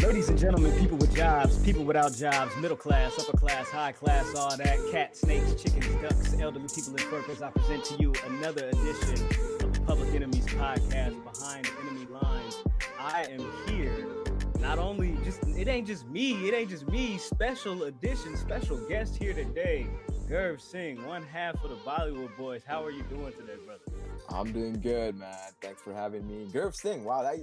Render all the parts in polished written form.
Ladies and gentlemen, people with jobs, people without jobs, middle class, upper class, high class, all that, cats, snakes, chickens, ducks, elderly people in furkers, I present to you another edition of the Public Enemies podcast, Behind Enemy Lines. I am here, not only it ain't just me, special edition, special guest here today, Gurv Singh, one half of the Bollywood Boyz. How are you doing today, brother? I'm doing good, man. Thanks for having me. Gurv Singh. Wow, that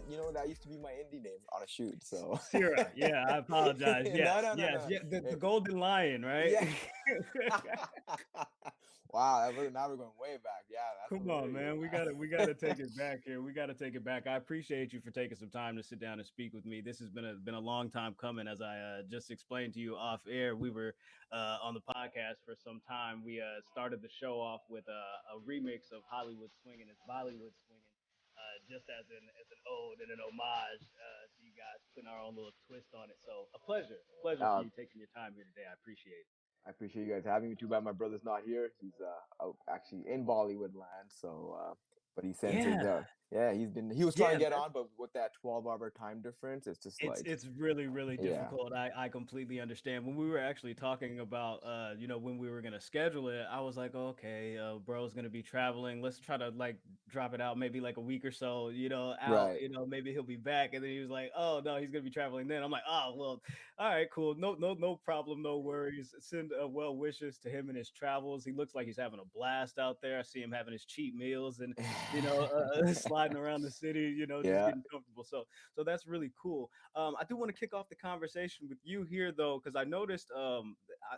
used to be my indie name on a shoot. So Sihra. Yeah, I apologize. Yes, no. Yeah, the Golden Lion, right? Yeah. Wow, now we're going way back. Yeah, that's Come on, man. We gotta take it back here. We gotta take it back. I appreciate you for taking some time to sit down and speak with me. This has been a long time coming. As I just explained to you off air, we were on the podcast for some time. We started the show off with a remix of Hollywood Swinging. It's Bollywood Swinging, just as an ode and an homage to you guys, putting our own little twist on it. So a pleasure for you taking your time here today. I appreciate it. I appreciate you guys having me. Too bad my brother's not here. He's out actually in Bollywood land. So, but he sends his he was trying to get on, but with that 12-hour time difference, it's just it's really difficult. I completely understand. When we were actually talking about when we were gonna schedule it, I was like, okay, bro's gonna be traveling. Let's try to like drop it out maybe like a week or so, out, right. Maybe he'll be back. And then he was like, oh no, he's gonna be traveling then. I'm like, oh well, all right, cool. No problem, no worries. Send well wishes to him and his travels. He looks like he's having a blast out there. I see him having his cheat meals and sliding around the city, just getting comfortable. So that's really cool. I do want to kick off the conversation with you here though, because I noticed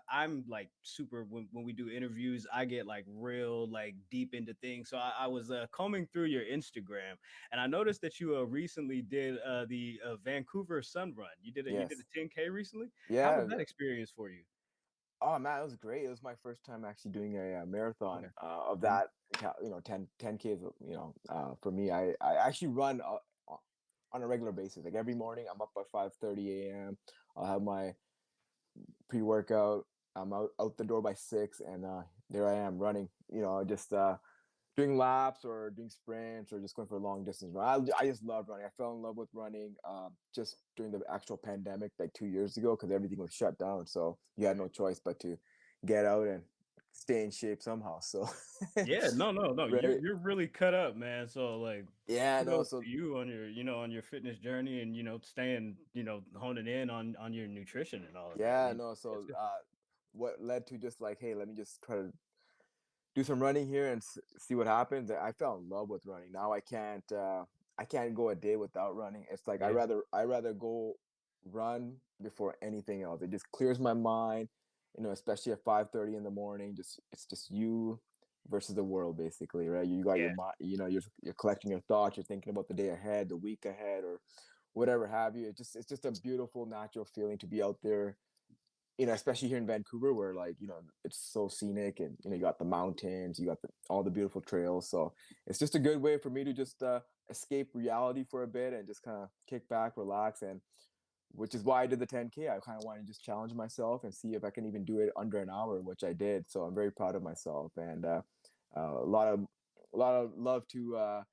I'm like super when we do interviews, I get like real like deep into things. So I was combing through your Instagram and I noticed that you recently did the Vancouver Sun Run. You did a 10K recently. Yeah. How was that experience for you? Oh man, it was great. It was my first time actually doing a marathon of that. 10K. For me, I actually run on a regular basis. Like every morning, I'm up by 5:30 a.m. I'll have my pre-workout. I'm out the door by 6, and there I am running. Just doing laps or doing sprints or just going for a long distance run. I just love running. I fell in love with running just during the actual pandemic, like 2 years ago, because everything was shut down. So you had no choice but to get out and stay in shape somehow. So yeah, no, right? you're really cut up, man. So like, so you on your on your fitness journey and staying honing in on your nutrition and all of that. So what led to just like, hey, let me just try to do some running here and see what happens. I fell in love with running. Now I can't go a day without running. It's like I rather go run before anything else. It just clears my mind, especially at 5:30 in the morning. It's just you versus the world, basically, right? You got your mind, you're collecting your thoughts, you're thinking about the day ahead, the week ahead, or whatever have you. It's just a beautiful natural feeling to be out there, especially here in Vancouver where it's so scenic and, you got the mountains, you got all the beautiful trails. So it's just a good way for me to just escape reality for a bit and just kind of kick back, relax. And which is why I did the 10K. I kind of wanted to just challenge myself and see if I can even do it under an hour, which I did. So I'm very proud of myself. And a lot of love to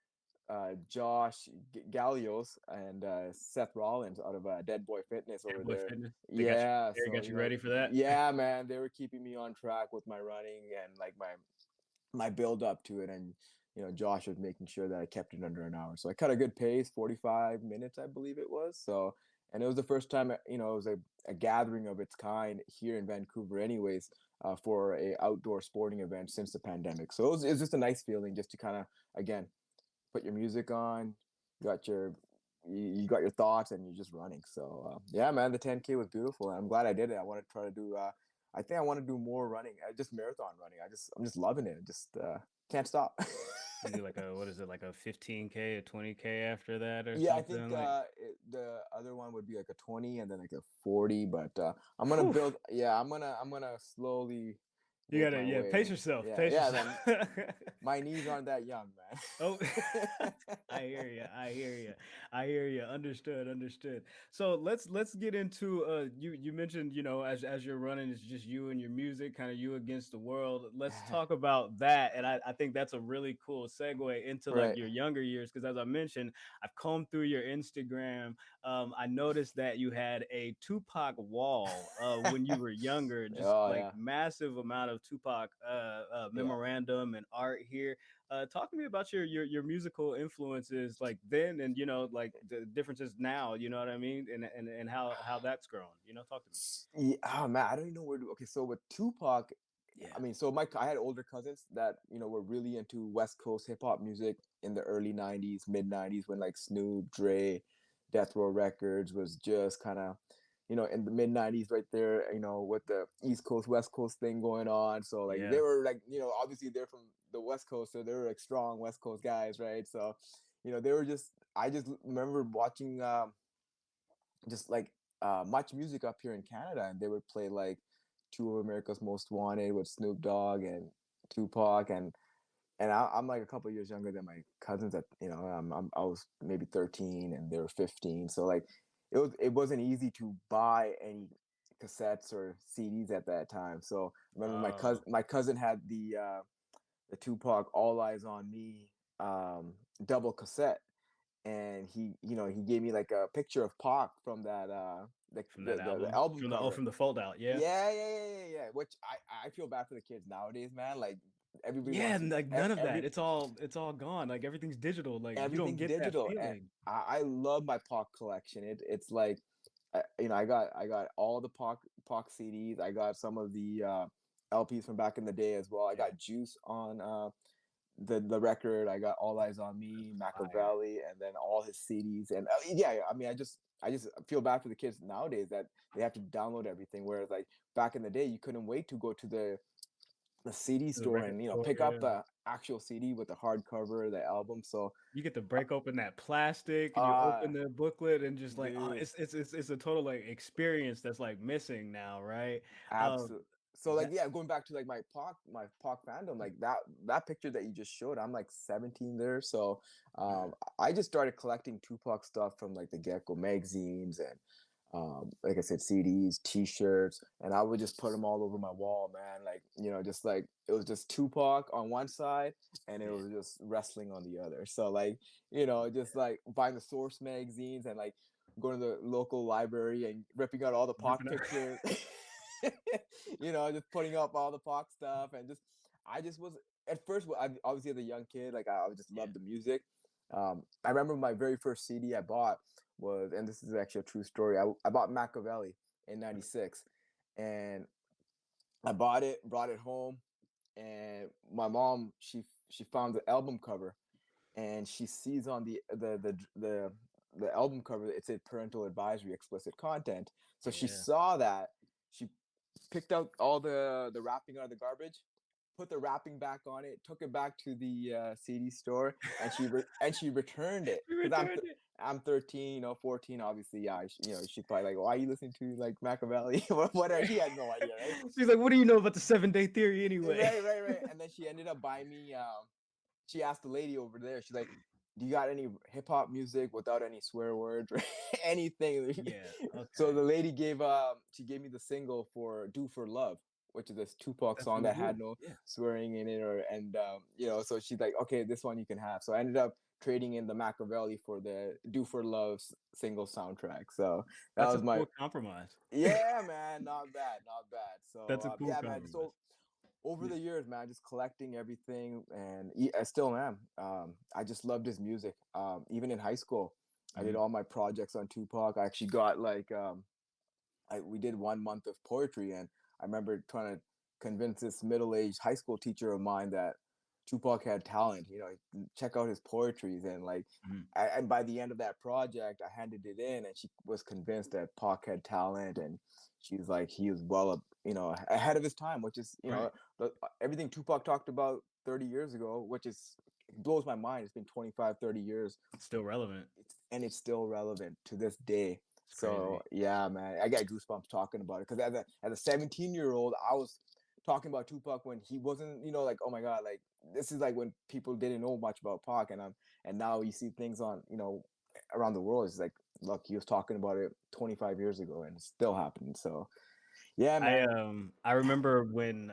Josh Gallios and Seth Rollins out of Dead Boy Fitness over there. They got you ready for that. Yeah, man, they were keeping me on track with my running and like my build up to it, and Josh was making sure that I kept it under an hour. So I cut a good pace, 45 minutes, I believe it was. So, and it was the first time it was a gathering of its kind here in Vancouver, anyways, for a outdoor sporting event since the pandemic. So it was just a nice feeling just to kind of again put your music on, you got your thoughts, and you're just running. So man, the 10K was beautiful, and I'm glad I did it. I want to try to do. I think I want to do more running, just marathon running. I'm just loving it. Just can't stop. You do like a 15K, a 20K after that, or I something? think the other one would be like a 20 and then like a 40. But I'm gonna build. Yeah, I'm gonna slowly. You gotta pace yourself. Pace yourself. My knees aren't that young, man. Oh, I hear you. I hear you. I hear you. Understood. Understood. So let's get into you mentioned, as you're running, it's just you and your music, kind of you against the world. Let's talk about that. And I think that's a really cool segue into like Right. your younger years, because as I mentioned, I've combed through your Instagram. I noticed that you had a Tupac wall when you were younger, just Oh like yeah, massive amount of Tupac yeah. memorandum and art here. Talk to me about your musical influences like then, and like the differences now. You know what I mean, and how that's grown. Talk to me. Yeah, oh man, I don't even know where to. Okay, so with Tupac, I Yeah, mean, so I had older cousins that were really into West Coast hip hop music in the early '90s, mid '90s, when like Snoop, Dre, Death Row Records was just kind of, in the mid '90s right there. With the East Coast West Coast thing going on. So like they yeah, were like, obviously they're from the West Coast, so they were like strong West Coast guys, right? So, they were just. I just remember watching. Just like much music up here in Canada, and they would play like Two of America's Most Wanted with Snoop Dogg and Tupac, and I'm like a couple years younger than my cousins. I was maybe 13 and they were 15, so like it wasn't easy to buy any cassettes or CDs at that time. So I remember my cousin had the Tupac All Eyes on Me double cassette, and he gave me like a picture of Pac from that from that the album, album from the cover. from the fold out. Yeah. Yeah. Which I feel bad for the kids nowadays, man. Like everybody Yeah, wants to like none of that. every It's all gone. Like everything's digital. Like you don't everything's get that digital, and feeling. I love my Pac collection. It's like I got all the Pac CDs. I got some of the LPs from back in the day as well. I Yeah, got Juice on the record. I got All Eyes on Me, fire. Machiavelli, and then all his CDs. And yeah, I mean, I just feel bad for the kids nowadays that they have to download everything. Whereas like back in the day, you couldn't wait to go to the CD To the store record and store. pick up Yeah. the actual CD with the hardcover, the album. So, You get to break open that plastic and you uh, open the booklet and just like, oh, dude, it's a total like experience that's like missing now, right? absolutely. So like That yeah, going back to like my Pac fandom, like that picture that you just showed, I'm like 17 there. So I just started collecting Tupac stuff from like the Gecko magazines and like I said, CDs, T-shirts, and I would just put them all over my wall, man. Like just like it was just Tupac on one side, and it yeah, was just wrestling on the other. So like just like buying the Source magazines and like going to the local library and ripping out all the Pac ripping out. pictures. Just putting up all the Pac stuff, and I just was at first. I obviously as a young kid, like I just Yeah, loved the music. I remember my very first CD I bought was, and this is actually a true story. I bought Machiavelli in '96, and I bought it, brought it home, and my mom she found the album cover, and she sees on the album cover it said parental advisory, explicit content. So she yeah. saw that, she picked out all the wrapping out of the garbage, put the wrapping back on it, took it back to the CD store, and she returned it We because returned it. I'm 13, 14, obviously. Yeah, she's probably like, why are you listening to like Machiavelli? What she had no idea, right? She's like, what do you know about the 7 day theory anyway? Right. And then she ended up buying me. She asked the lady over there. She's like, "Do you got any hip hop music without any swear words or anything?" Yeah. So Okay. the lady she gave me the single for "Do for Love," which is this Tupac That's song really that had good. no Yeah. swearing in it, so she's like, "Okay, this one you can have." So I ended up trading in the Machiavelli for the "Do for Love" single soundtrack. So that That's a was my cool compromise. yeah, man, not bad, not bad. So That's a cool yeah, man. So compromise. over Yeah. the years, man, just collecting everything, and I still am. I just loved his music. Even in high school, I did Mhm. all my projects on Tupac. I actually got like we did 1 month of poetry, and I remember trying to convince this middle-aged high school teacher of mine that Tupac had talent. Check out his poetries, and like, Mhm. and by the end of that project, I handed it in, and she was convinced that Pac had talent, and she's like, he was ahead of his time, which is Right. everything Tupac talked about 30 years ago, which is it blows my mind. It's been 25, 30 years, Still relevant. and it's still relevant to this day. It's So crazy. yeah, man, I got goosebumps talking about it because as a 17-year-old, I was talking about Tupac when he wasn't, like, oh my god, like this is like when people didn't know much about Pac, and now you see things on, around the world. It's like, look, he was talking about it 25 years ago, and it's still happening. So, yeah, man. I remember when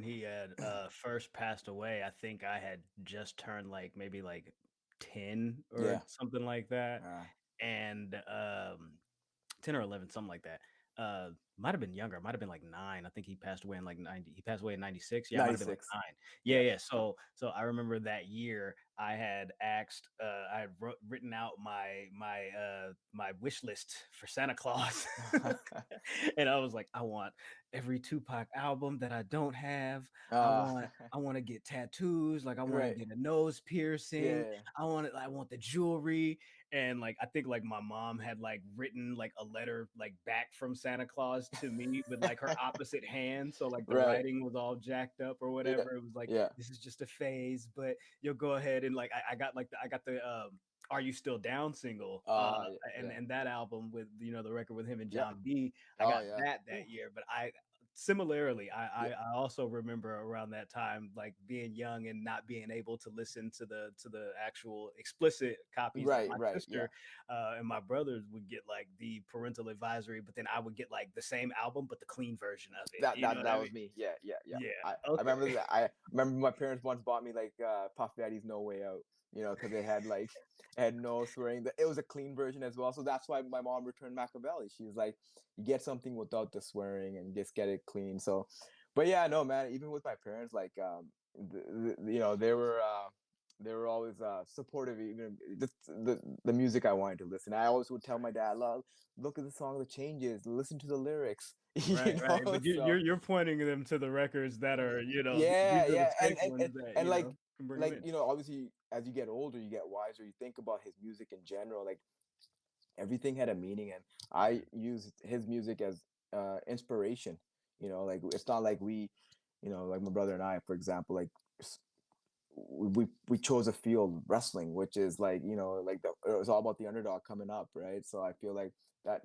he had first passed away. I think I had just turned like maybe like 10 or Yeah. something like that, Uh, and 10 or 11, something like that. Might have been younger. Might have been like 9. I think he passed away in like 90. He passed away in 96. Yeah, it might have been like 96. 9. Yeah, Yeah. yeah. So I remember that year I had asked I had written out my wish list for Santa Claus. And I was like, I want every Tupac album that I don't have. uh, I want to get tattoos, like I want to right. get a nose piercing. Yeah. I want the jewelry. And like I think like my mom had like written like a letter like back from Santa Claus to me with like her opposite hand, so like the Right. writing was all jacked up or Yeah. whatever. It was like, Yeah. this is just a phase, but you'll go ahead and like I got like I got the Are You Still Down single, Yeah. and that album with the record with him and Yeah. John B. I Oh got yeah. that Oof. year, but I similarly, Yeah. I also remember around that time, like being young and not being able to listen to the actual explicit copies. Like Right. my Right. Yeah. sister and my brothers would get like the parental advisory, but then I would get like the same album but the clean version of it. That You know that what I that mean? was me. Yeah. Yeah. Yeah. Yeah. I Okay. remember that. I remember my parents once bought me like Puff Daddy's No Way Out. Because they had like had no swearing. It was a clean version as well. So that's why my mom returned Machiavelli. She was like, you get something without the swearing and just get it clean. So, but yeah, no, man. Even with my parents, like, they were always supportive. Even the music I wanted to listen. I always would tell my dad, look at the song, The Changes. Listen to the lyrics. Right, right. But So you're pointing them to the records that are, yeah, these are the yeah, safe ones that, and can bring them in. obviously, as you get older, you get wiser. You think about his music in general. Like everything had a meaning, and I used his music as inspiration. Like it's not like like my brother and I, for example, like we chose a field, wrestling, which is like like it was all about the underdog coming up, right? So I feel like that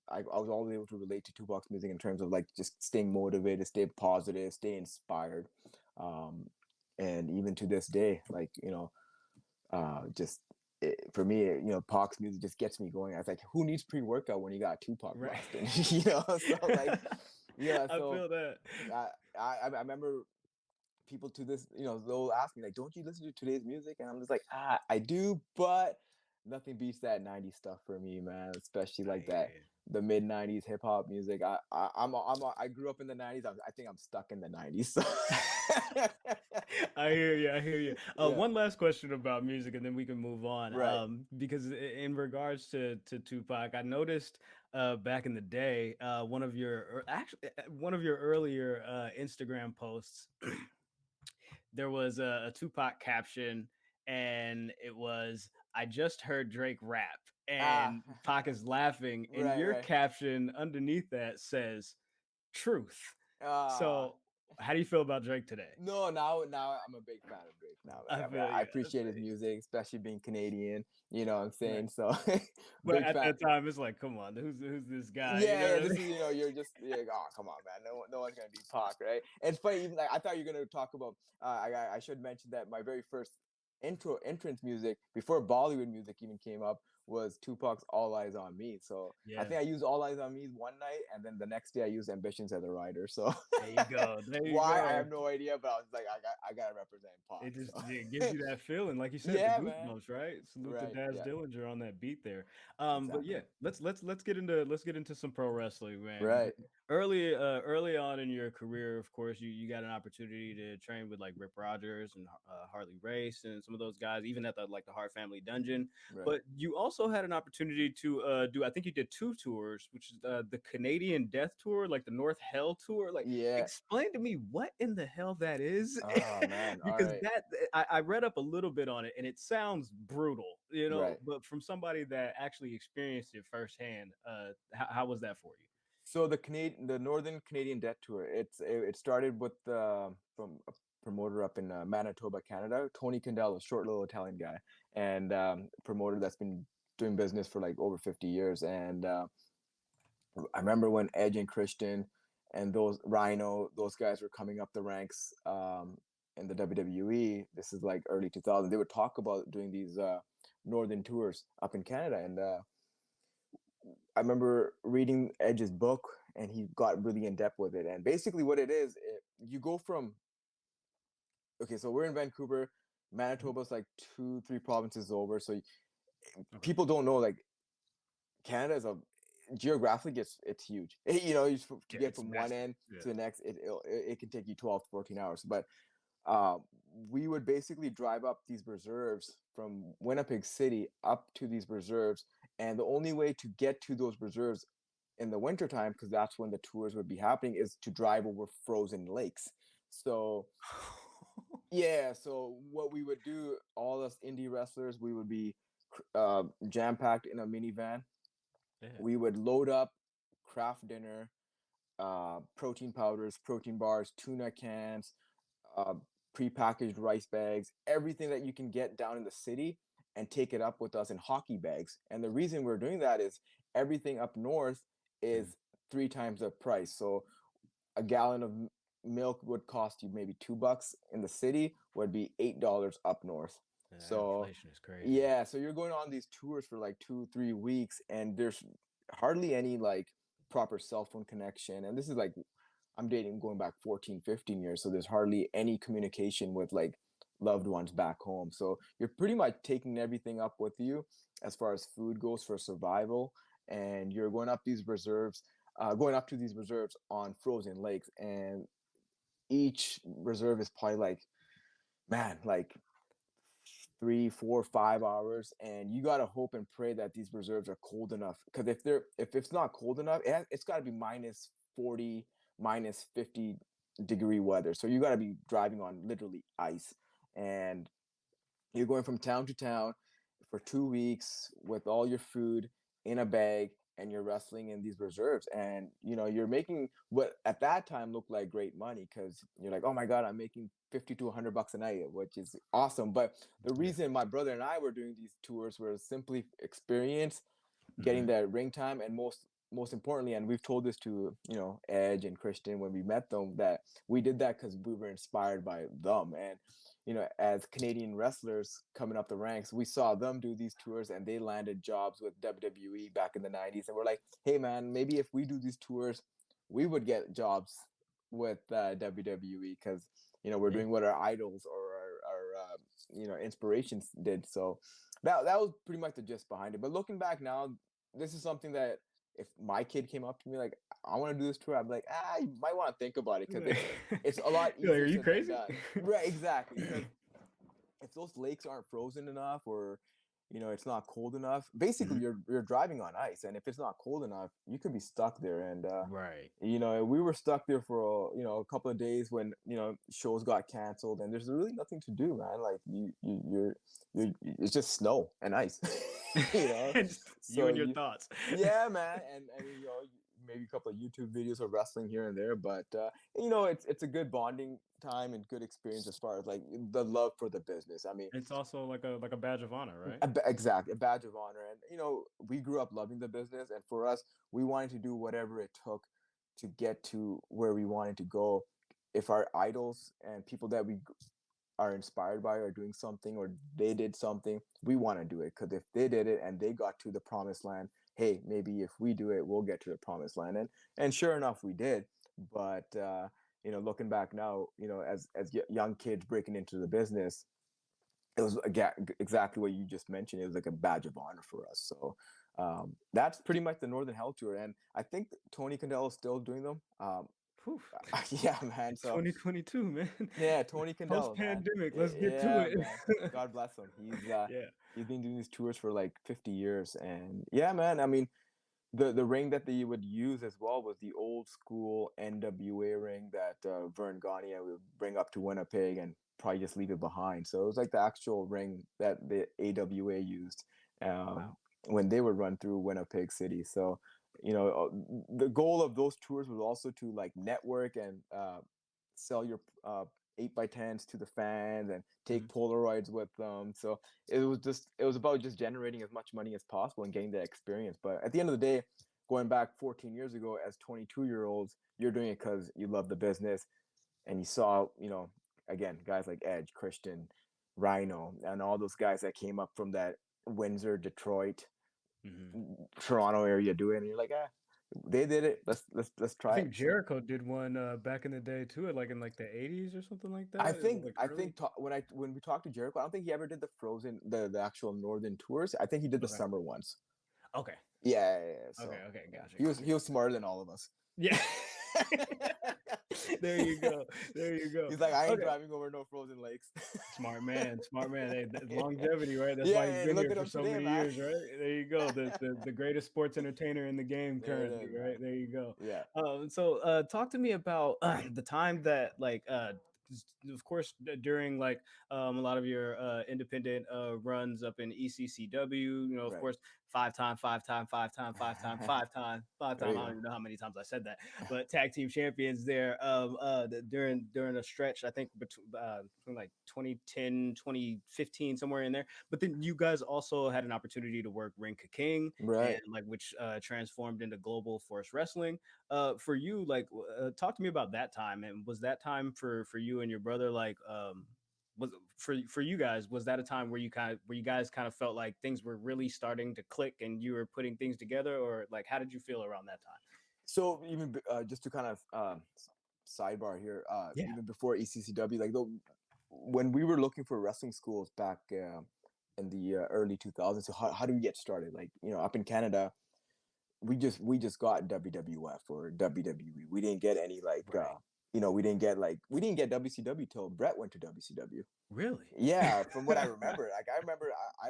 I was always able to relate to Tupac's music in terms of like just staying motivated, stay positive, stay inspired, um and even to this day, like just for me, Pac's music just gets me going. I was like, who needs pre-workout when you got Tupac Right. blasting? So like, yeah. I So feel that. I remember people to this, they'll ask me like, don't you listen to today's music? And I'm just like, I do, but nothing beats that 90s stuff for me, man. Especially I like hear that you. the mid 90s hip hop music. I grew up in the 90s. I think I'm stuck in the 90s. So. I hear you. I hear you. Yeah. One last question about music, and then we can move on. Right. Because in regards to Tupac, I noticed back in the day, one of your earlier Instagram posts, there was a Tupac caption, and it was, "I just heard Drake rap," and Pac is laughing, and Right. your Right. caption underneath that says, "Truth." uh So, how do you feel about Drake today? No, now I'm a big fan of Drake now, man. I I mean, feel I you. I appreciate feel his you. music, especially being Canadian. You know what I'm Right. saying? So But big at fan. that time, it's like, come on, who's this guy? You Yeah, know yeah. what I This mean? is you're just like, oh come on, man. No one's gonna beat Pac, right? And it's funny, even like I thought you were gonna talk about. I should mention that my very first entrance music before Bollywood music even came up was Tupac's All Eyes on Me. So I Yeah, think I used All Eyes on Me one night, and then the next day I used Ambitions as a rider. So there you go. There you why I go. have no idea, but I was like, I gotta represent It Pac. just So it gives you that feeling, like you said, the yeah, man. goosebumps, right? Salute to Right. Daz Yeah. Dillinger on that beat there. But Exactly. yeah, let's get into some pro wrestling, man. Because Right. early on in your career, of course, you got an opportunity to train with like Rip Rogers and Harley Race and some of those guys, even at the Hart Family Dungeon. Right. But you also had an opportunity to I think you did two tours, which is the Canadian Death Tour, like the North Hell Tour. Like, Yeah. explain to me what in the hell that is. Oh man. All Because right. I read up a little bit on it, and it sounds brutal, Right. but from somebody that actually experienced it firsthand, how was that for you? So the Northern Canadian Debt Tour, it started with from a promoter up in Manitoba, Canada, Tony Candela, short little Italian guy, and promoter that's been doing business for like over 50 years. And I remember when Edge and Christian and those Rhino, those guys were coming up the ranks. in the WWE, this is like early 2000s, they would talk about doing these northern tours up in Canada. And I remember reading Edge's book, and he got really in depth with it. And basically, what it is, you go from, okay, so we're in Vancouver, Manitoba's like 2, 3 provinces over. So people don't know, like, Canada is geographically, it's huge. You know, to get from one end to the next, it can take you 12 to 14 hours. But we would basically drive up these reserves from Winnipeg City up to these reserves. And the only way to get to those reserves in the wintertime, because that's when the tours would be happening, is to drive over frozen lakes. So yeah, so what we would do, all us indie wrestlers, we would be jam-packed in a minivan. We would load up craft dinner, protein powders, protein bars, tuna cans, prepackaged rice bags, everything that you can get down in the city, and take it up with us in hockey bags. And the reason we're doing that is everything up north is 3 times the price. So a gallon of milk would cost you maybe $2 in the city, would be $8 up north. So inflation is crazy. Yeah, so you're going on these tours for like 2, 3 weeks, and there's hardly any like proper cell phone connection. And this is like, I'm dating going back 14, 15 years. So there's hardly any communication with like loved ones back home. So you're pretty much taking everything up with you as far as food goes for survival. And you're going up these reserves, going up to these reserves on frozen lakes. And each reserve is probably like, man, like 3, 4, 5 hours, and you gotta hope and pray that these reserves are cold enough. Because if it's not cold enough, it's got to be -40, -50 degree weather. So you got to be driving on literally ice, and you're going from town to town for 2 weeks with all your food in a bag, and you're wrestling in these reserves. And you're making what at that time looked like great money, because you're like, oh my god, I'm making 50 to $100 a night, which is awesome. But the reason my brother and I were doing these tours was simply experience, getting that ring time, and most importantly, and we've told this to Edge and Christian when we met them, that we did that because we were inspired by them. And as Canadian wrestlers coming up the ranks, we saw them do these tours, and they landed jobs with WWE back in the 90s. And we're like, hey man, maybe if we do these tours, we would get jobs with WWE, because we're doing what our idols or our inspirations did. So that was pretty much the gist behind it. But looking back now, this is something that if my kid came up to me like, I want to do this tour, I'd be like, you might want to think about it, because it's a lot easier. Like, are you crazy? Right, exactly. Because if those lakes aren't frozen enough, or it's not cold enough, basically you're driving on ice. And if it's not cold enough, you could be stuck there. And we were stuck there for a couple of days when shows got canceled, and there's really nothing to do, man. Like you're it's just snow and ice. You and your thoughts. Yeah, man. And maybe a couple of YouTube videos of wrestling here and there, but it's a good bonding time and good experience as far as like the love for the business. I mean, it's also like a badge of honor, right? Exactly, a badge of honor. And we grew up loving the business, and for us, we wanted to do whatever it took to get to where we wanted to go. If our idols and people that we are inspired by are doing something, or they did something, we want to do it, because if they did it and they got to the promised land, hey, maybe if we do it, we'll get to the promised land. And sure enough, we did. But looking back now, as young kids breaking into the business, it was exactly what you just mentioned. It was like a badge of honor for us. So that's pretty much the Northern Hell Tour, and I think Tony Candelo is still doing them. Yeah, man. So 2022, man. Yeah, Tony Candelo. Post-pandemic, let's get to it. Man. God bless him. He's been doing these tours for like 50 years, and yeah, man. I mean, the ring that they would use as well was the old school NWA ring that Vern Gagne would bring up to Winnipeg and probably just leave it behind. So it was like the actual ring that the AWA used when they would run through Winnipeg City. So the goal of those tours was also to like network and sell your 8x10s to the fans, and take Polaroids with them. So it was about just generating as much money as possible and getting that experience. But at the end of the day, going back 14 years ago, as 22-year-olds, you're doing it because you love the business, and you saw again, guys like Edge, Christian, Rhino, and all those guys that came up from that Windsor, Detroit, Toronto area do it, and you're like, they did it. Let's try I think it. Jericho did one back in the day too, like in like the 80s or something like that. I It was, think like, I early. think when we talked to Jericho, I don't think he ever did the Frozen the actual Northern tours. I think he did the Okay. summer ones. Okay. Yeah. So Okay. Gotcha. he was smarter than all of us. Yeah. There you go. He's like, I ain't Okay. driving over no frozen lakes. Smart man. Hey, longevity, right? That's why he's Yeah, been look here at for him so today, many man. years, right? There you go. The greatest sports entertainer in the game There it currently, is, right? man. There you go. Yeah. So talk to me about the time that of course during like a lot of your independent runs up in ECCW, of Right. course, five time. I There you don't go. even know how many times I said that, but tag team champions there during a stretch, I think between like 2010, 2015, somewhere in there. But then you guys also had an opportunity to work Ring Ka King, and Right. like which transformed into Global Force Wrestling. For you, like, talk to me about that time, and was that time for you and your brother, like, was for you guys, was that a time where you guys kind of felt like things were really starting to click and you were putting things together, or like how did you feel around that time? So even just to kind of sidebar here, Yeah. even before ECCW, like when we were looking for wrestling schools back in the early 2000s, so how do we get started? Like, up in Canada, we just got WWF or WWE. We didn't get any like Right. we didn't get WCW till Bret went to WCW. Really? Yeah, from what I remember, like I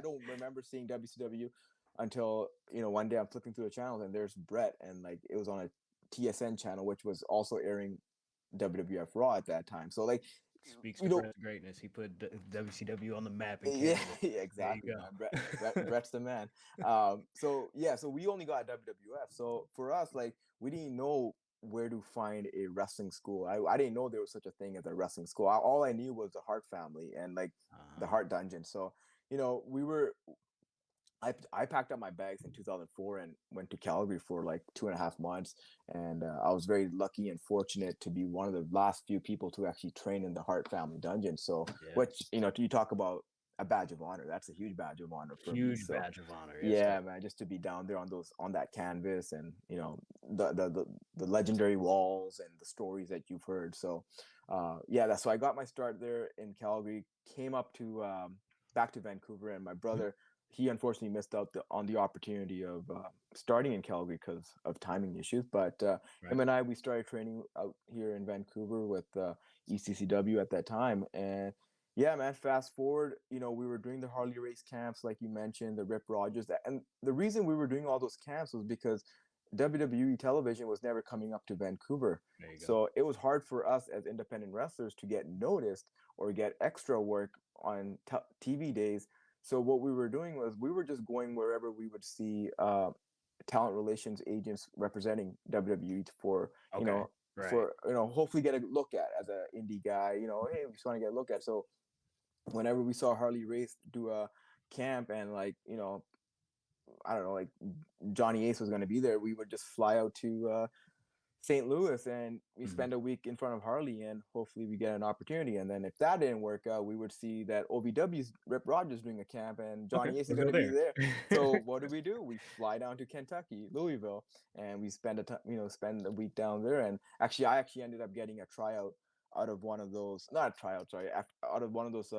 don't remember seeing WCW until one day I'm flipping through the channels and there's Bret, and like it was on a TSN channel which was also airing WWF Raw at that time. So like Speaks you to know Bret's greatness. He put WCW on the map in yeah, Canada. yeah, There you exactly, go. man. Bret's the man. So we only got WWF. So for us, like we didn't know where to find a wrestling school. I didn't know there was such a thing as a wrestling school. All I knew was the Hart family and like the Hart Dungeon. So we were. I packed up my bags in 2004 and went to Calgary for like 2.5 months. And I was very lucky and fortunate to be one of the last few people to actually train in the Hart family dungeon. So, Yeah. which, you talk about a badge of honor. That's a huge badge of honor for me. Huge So, badge of honor. Yes, yeah, sir. man, just to be down there on that canvas and, the legendary walls and the stories that you've heard. So, so I got my start there in Calgary, came up to, back to Vancouver, and my brother, he unfortunately missed out on the opportunity of starting in Calgary because of timing issues. But him and we started training out here in Vancouver with ECCW at that time. And yeah, man, fast forward, we were doing the Harley race camps, like you mentioned, the Rip Rogers. And the reason we were doing all those camps was because WWE television was never coming up to Vancouver. There you go. So it was hard for us as independent wrestlers to get noticed or get extra work on TV days. So what we were doing was we were just going wherever we would see talent relations agents representing WWE for hopefully get a look at as an indie guy. Hey, we just want to get a look at. So whenever we saw Harley Race do a camp and like I don't know, like Johnny Ace was going to be there, we would just fly out to St. Louis and we spend a week in front of Harley and hopefully we get an opportunity. And then if that didn't work out, we would see that OVW's Rip Rogers doing a camp and Johnny Ace is going to be there. So what do? We fly down to Kentucky, Louisville, and we spend a week down there. And I actually ended up getting a tryout out of one of those, not a tryout, sorry, out of one of those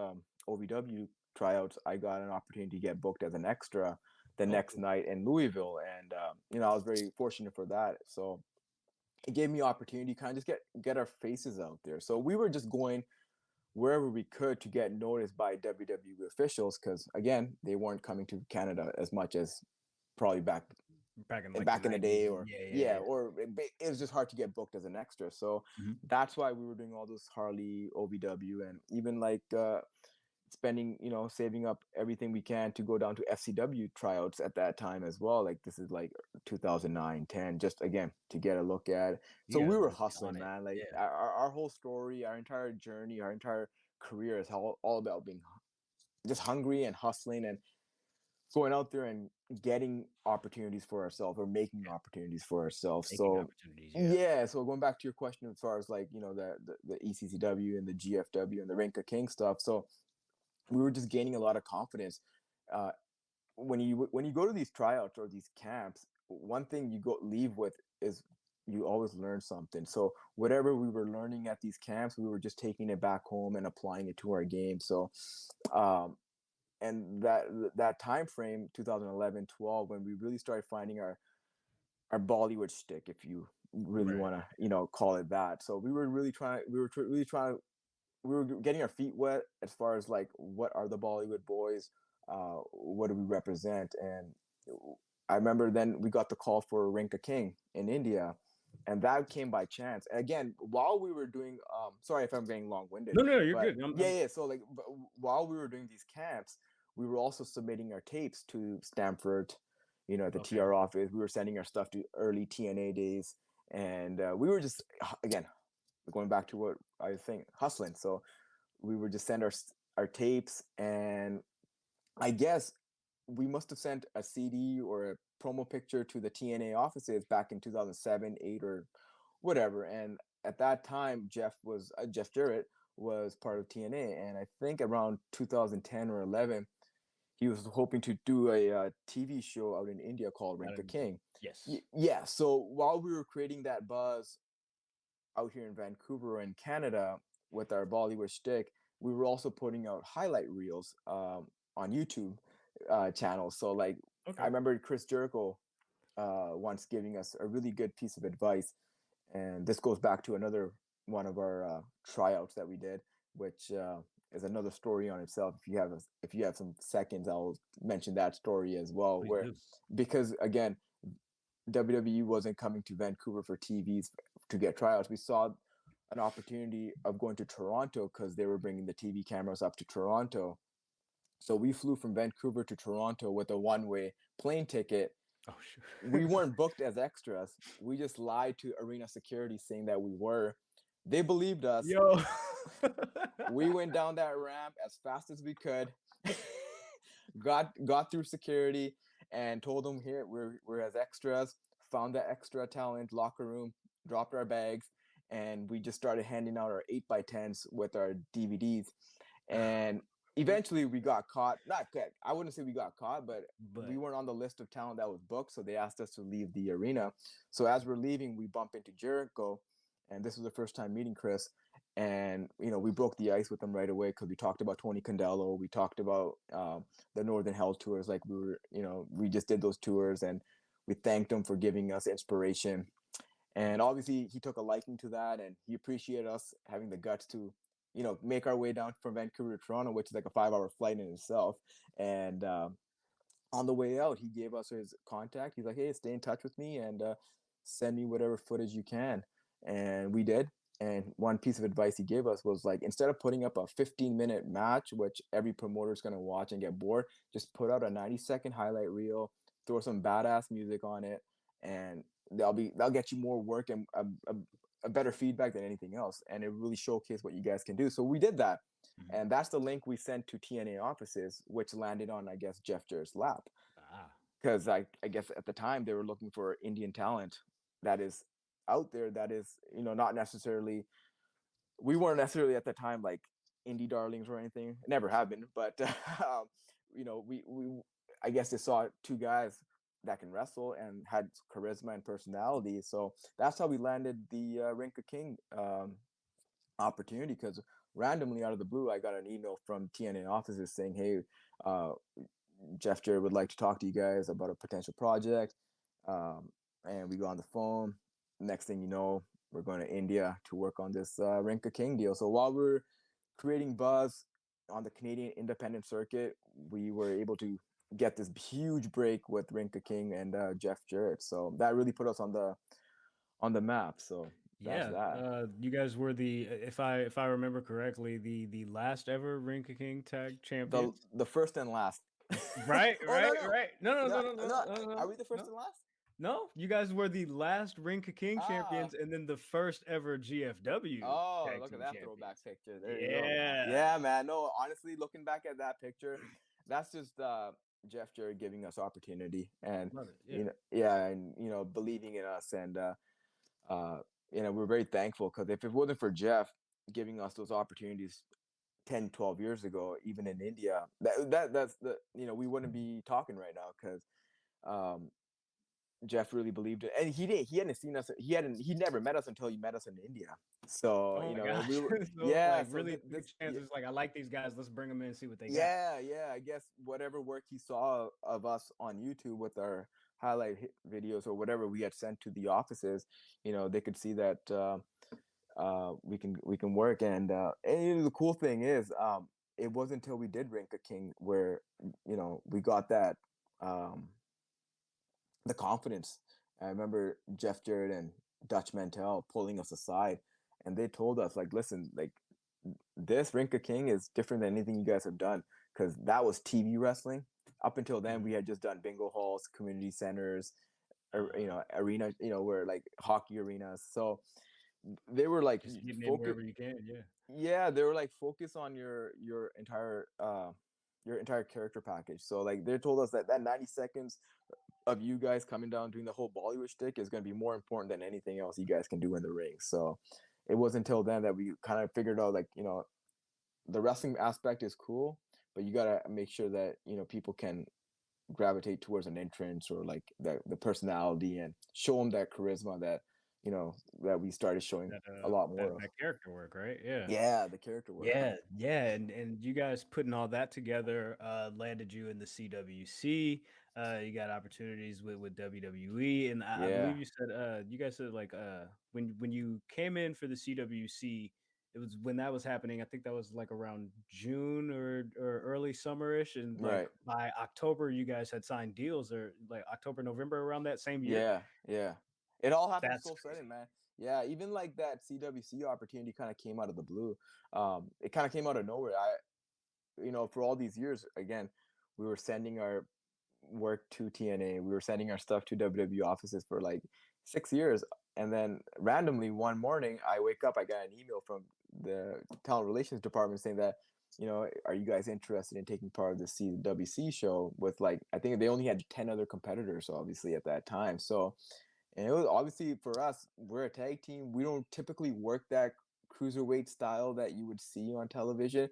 OVW tryouts. I got an opportunity to get booked as an extra the next night in Louisville. And, I was very fortunate for that. So it gave me opportunity to kind of just get our faces out there. So we were just going wherever we could to get noticed by WWE officials because, again, they weren't coming to Canada as much as probably back in the day, or or it was just hard to get booked as an extra. So that's why we were doing all those Harley, OVW, and even like spending, saving up everything we can to go down to FCW tryouts at that time as well. Like this is like 2009, 10, just again to get a look at. So we were hustling, man. Like our whole story, our entire journey, our entire career is all about being just hungry and hustling. And going out there and getting opportunities for ourselves or making opportunities for ourselves. Making So opportunities, yeah, so going back to your question as far as like, the ECCW and the GFW and the Ring of King stuff. So we were just gaining a lot of confidence. Uh, when you go to these tryouts or these camps, one thing you leave with is you always learn something. So whatever we were learning at these camps, we were just taking it back home and applying it to our game. So um, and that time frame, 2011, 12, when we really started finding our Bollywood stick, if you really right, want to call it that. So really trying we were getting our feet wet as far as like what are the Bollywood Boys, what do we represent. And I remember then we got the call for Rinka King in India, and that came by chance. And again, while we were doing sorry if I'm getting long-winded, no, you're but good. yeah, so like while we were doing these camps, we were also submitting our tapes to Stanford, at the Okay, TR office. We were sending our stuff to early TNA days, and we were just, again, going back to what I think, hustling. So we would just send our tapes, and I guess we must have sent a CD or a promo picture to the TNA offices back in 2007, 8, or whatever. And at that time, Jeff Jarrett was part of TNA, and I think around 2010 or 11, he was hoping to do a TV show out in India called got Rinka it. King. Yes. Yeah. So while we were creating that buzz out here in Vancouver and Canada with our Bollywood shtick, we were also putting out highlight reels on YouTube channels. So like I Okay. remember Chris Jericho once giving us a really good piece of advice, and this goes back to another one of our tryouts that we did, which is another story on itself. If you have some seconds, I'll mention that story as well. Please Where do. because again, WWE wasn't coming to Vancouver for TVs to get tryouts. We saw an opportunity of going to Toronto because they were bringing the TV cameras up to Toronto. So we flew from Vancouver to Toronto with a one-way plane ticket. Oh, sure. We weren't booked as extras. We just lied to arena security saying that we were. They believed us. Yo. We went down that ramp as fast as we could. got through security and told them, here we're as extras. Found that extra talent locker room, dropped our bags, and we just started handing out our 8x10s with our DVDs. And eventually we got caught. Not I wouldn't say we got caught, but we But weren't on the list of talent that was booked, so they asked us to leave the arena. So as we're leaving, we bump into Jericho, and this was the first time meeting Chris. And we broke the ice with him right away because we talked about Tony Condello, we talked about the Northern Hell tours. Like we just did those tours, and we thanked him for giving us inspiration. And obviously he took a liking to that, and he appreciated us having the guts to make our way down from Vancouver to Toronto, which is like a 5-hour flight in itself. And on the way out, he gave us his contact. He's like, hey, stay in touch with me and send me whatever footage you can. And we did. And one piece of advice he gave us was like, instead of putting up a 15-minute match, which every promoter is going to watch and get bored, just put out a 90-second highlight reel, throw some badass music on it, and they'll get you more work and a better feedback than anything else. And it really showcased what you guys can do. So we did that. Mhm. And that's the link we sent to TNA offices, which landed on, I guess, Jeff Jarrett's lap. Because I guess at the time they were looking for Indian talent that is out there, that is, not necessarily, we weren't necessarily at the time like indie darlings or anything. Never have been, but we I guess they saw two guys that can wrestle and had charisma and personality. So that's how we landed the Rinka King opportunity. Because randomly out of the blue, I got an email from TNA offices saying, hey, Jeff Jarrett would like to talk to you guys about a potential project. And we go on the phone. Next thing you know, we're going to India to work on this Rinka King deal. So while we're creating buzz on the Canadian independent circuit, we were able to get this huge break with Rinka King and Jeff Jarrett. So that really put us on the map. So that's that. You guys were if I remember correctly, the last ever Ring of King tag champions. The first and last. Right, Oh right, no. right. No, No, no, no, no. no, no, Are we the first no. and last? No, you guys were the last Ring of King Ah. champions, and then the first ever GFW Oh, tag look at team that throwback champions. picture. There you go. Yeah. Yeah, man. No, honestly, looking back at that picture, that's just Jeff Jarrett giving us opportunity, and Love it. Yeah. you know, yeah, and believing in us, and we're very thankful, because if it wasn't for Jeff giving us those opportunities 10, 12 years ago, even in India, that's the we wouldn't be talking right now, because um, Jeff really believed it, and he hadn't seen us. He never met us until he met us in India. So Oh my and gosh. we were, So yeah. like So really took a this, chance. It's like I like these guys. Let's bring them in and see what they got. yeah. I guess whatever work he saw of us on YouTube with our videos or whatever we had sent to the offices, they could see that we can work, and the cool thing is, it wasn't until we did Rinka King where we got that the confidence. I remember Jeff Jarrett and Dutch Mantel pulling us aside, and they told us, like, listen, like, this Rinka King is different than anything you guys have done, because that was TV wrestling. Up until then, we had just done bingo halls, community centers, arena, where like hockey arenas. So they were like, Just getting in focus. wherever you can. Yeah. Yeah, they were like, focus on your entire character package. So like they told us that 90 seconds of you guys coming down doing the whole Bollywood shtick is going to be more important than anything else you guys can do in the ring. So it wasn't until then that we kind of figured out, like, the wrestling aspect is cool, but you got to make sure that people can gravitate towards an entrance, or like the personality, and show them that charisma that we started showing That a lot more of. that character work, right? Yeah. Yeah, the character work. Yeah, and you guys putting all that together landed you in the CWC. You got opportunities with WWE, and I believe Yeah, you said you guys said like when you came in for the CWC, it was when that was happening. I think that was like around June or early summerish, and like right. by October, you guys had signed deals, or like October, November around that same year. Yeah. It all happened That's so sudden, crazy. man. Yeah, even like that CWC opportunity kind of came out of the blue. It kind of came out of nowhere. For all these years, again, we were sending our work to TNA. We were sending our stuff to WWE offices for like 6 years. And then randomly one morning, I wake up, I got an email from the talent relations department saying that, are you guys interested in taking part of the CWC show with, like, I think they only had 10 other competitors, obviously, at that time. So, and it was obviously for us, we're a tag team. We don't typically work that cruiserweight style that you would see on television.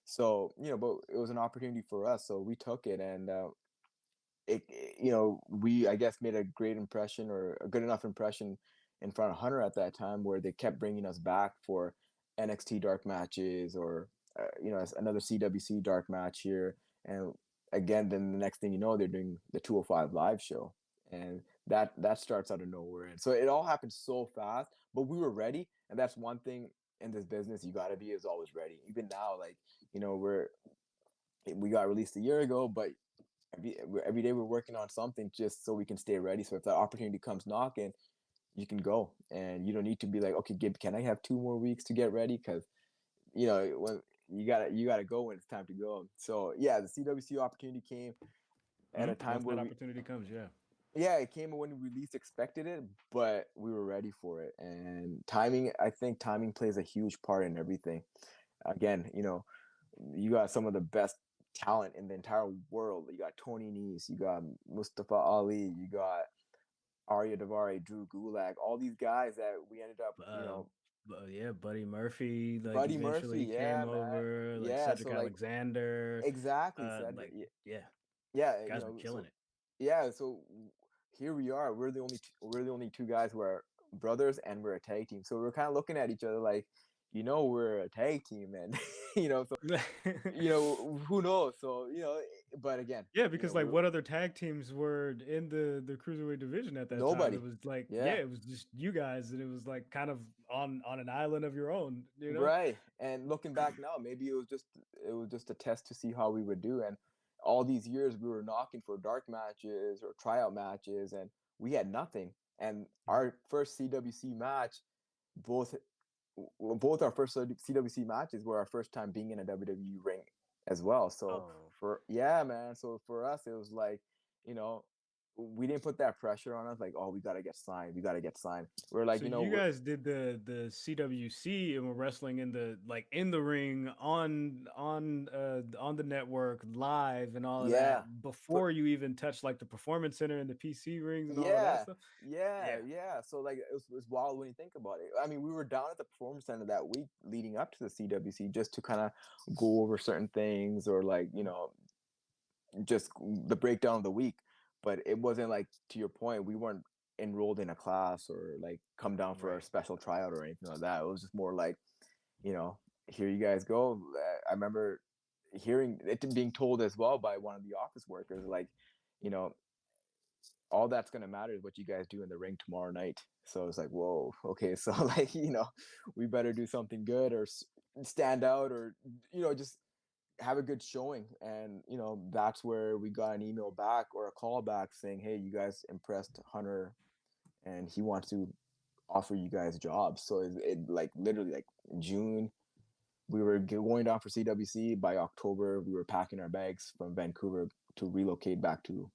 So, but it was an opportunity for us. So we took it, and we, I guess, made a great impression, or a good enough impression in front of Hunter at that time, where they kept bringing us back for NXT dark matches, or another CWC dark match here, and again, then the next thing you know, they're doing the 205 live show, and that starts out of nowhere, and so it all happened so fast, but we were ready, and that's one thing in this business you got to be, is always ready. Even now, like, we got released a year ago, but every day we're working on something just so we can stay ready. So if that opportunity comes knocking, you can go, and you don't need to be like, okay, Gib, can I have 2 more weeks to get ready? Because when you gotta go when it's time to go. So yeah, the CWC opportunity came at a time Once where that opportunity comes, yeah. it came when we least expected it, but we were ready for it. And timing, I think timing plays a huge part in everything. Again, you got some of the best talent in the entire world. You got Tony Nese, you got Mustafa Ali, you got Arya Davari, Drew Gulak, all these guys that we ended up, Uh, yeah, Buddy Murphy, like Buddy Murphy, eventually came yeah, man. over, like Yeah, Cedric so like, Alexander, exactly, said, like yeah, yeah, guys were killing so it. yeah, so here we are. We're the only two guys who are brothers, and we're a tag team. So we're kind of looking at each other like, we're a tag team, and so who knows? So but again, Yeah, because like we're what other tag teams were in the cruiserweight division at that time? It nobody. was like, yeah, Yeah, it was just you guys, and it was like kind of on an island of your own, you know? right. And looking back now, maybe it was just a test to see how we would do. And all these years we were knocking for dark matches or tryout matches, and we had nothing. And Mhm. our first CWC match, both both our first CWC matches were our first time being in a WWE ring as well. So Oh, for yeah, man. So for us, it was like, you know, we didn't put that pressure on us. Like, oh, we gotta get signed. We gotta get signed. We're like, So you guys did the CWC and were wrestling in the in the ring on the network live and all of yeah, that but before you even touched like the performance center and the PC rings and all of that yeah, stuff. yeah, Yeah, yeah. So like it's wild when you think about it. I mean, we were down at the performance center that week leading up to the CWC just to kind of go over certain things or like just the breakdown of the week. But it wasn't like, to your point, we weren't enrolled in a class or like come down for a right. special tryout or anything like that. It was just more like, you know, here you guys go. I remember hearing it being told as well by one of the office workers, like, you know, all that's going to matter is what you guys do in the ring tomorrow night. So it's like, whoa, okay. So like, we better do something good or stand out or, just have a good showing. And, that's where we got an email back or a call back saying, hey, you guys impressed Hunter and he wants to offer you guys jobs. So it like literally like June, we were going down for CWC. By October, we were packing our bags from Vancouver to relocate That to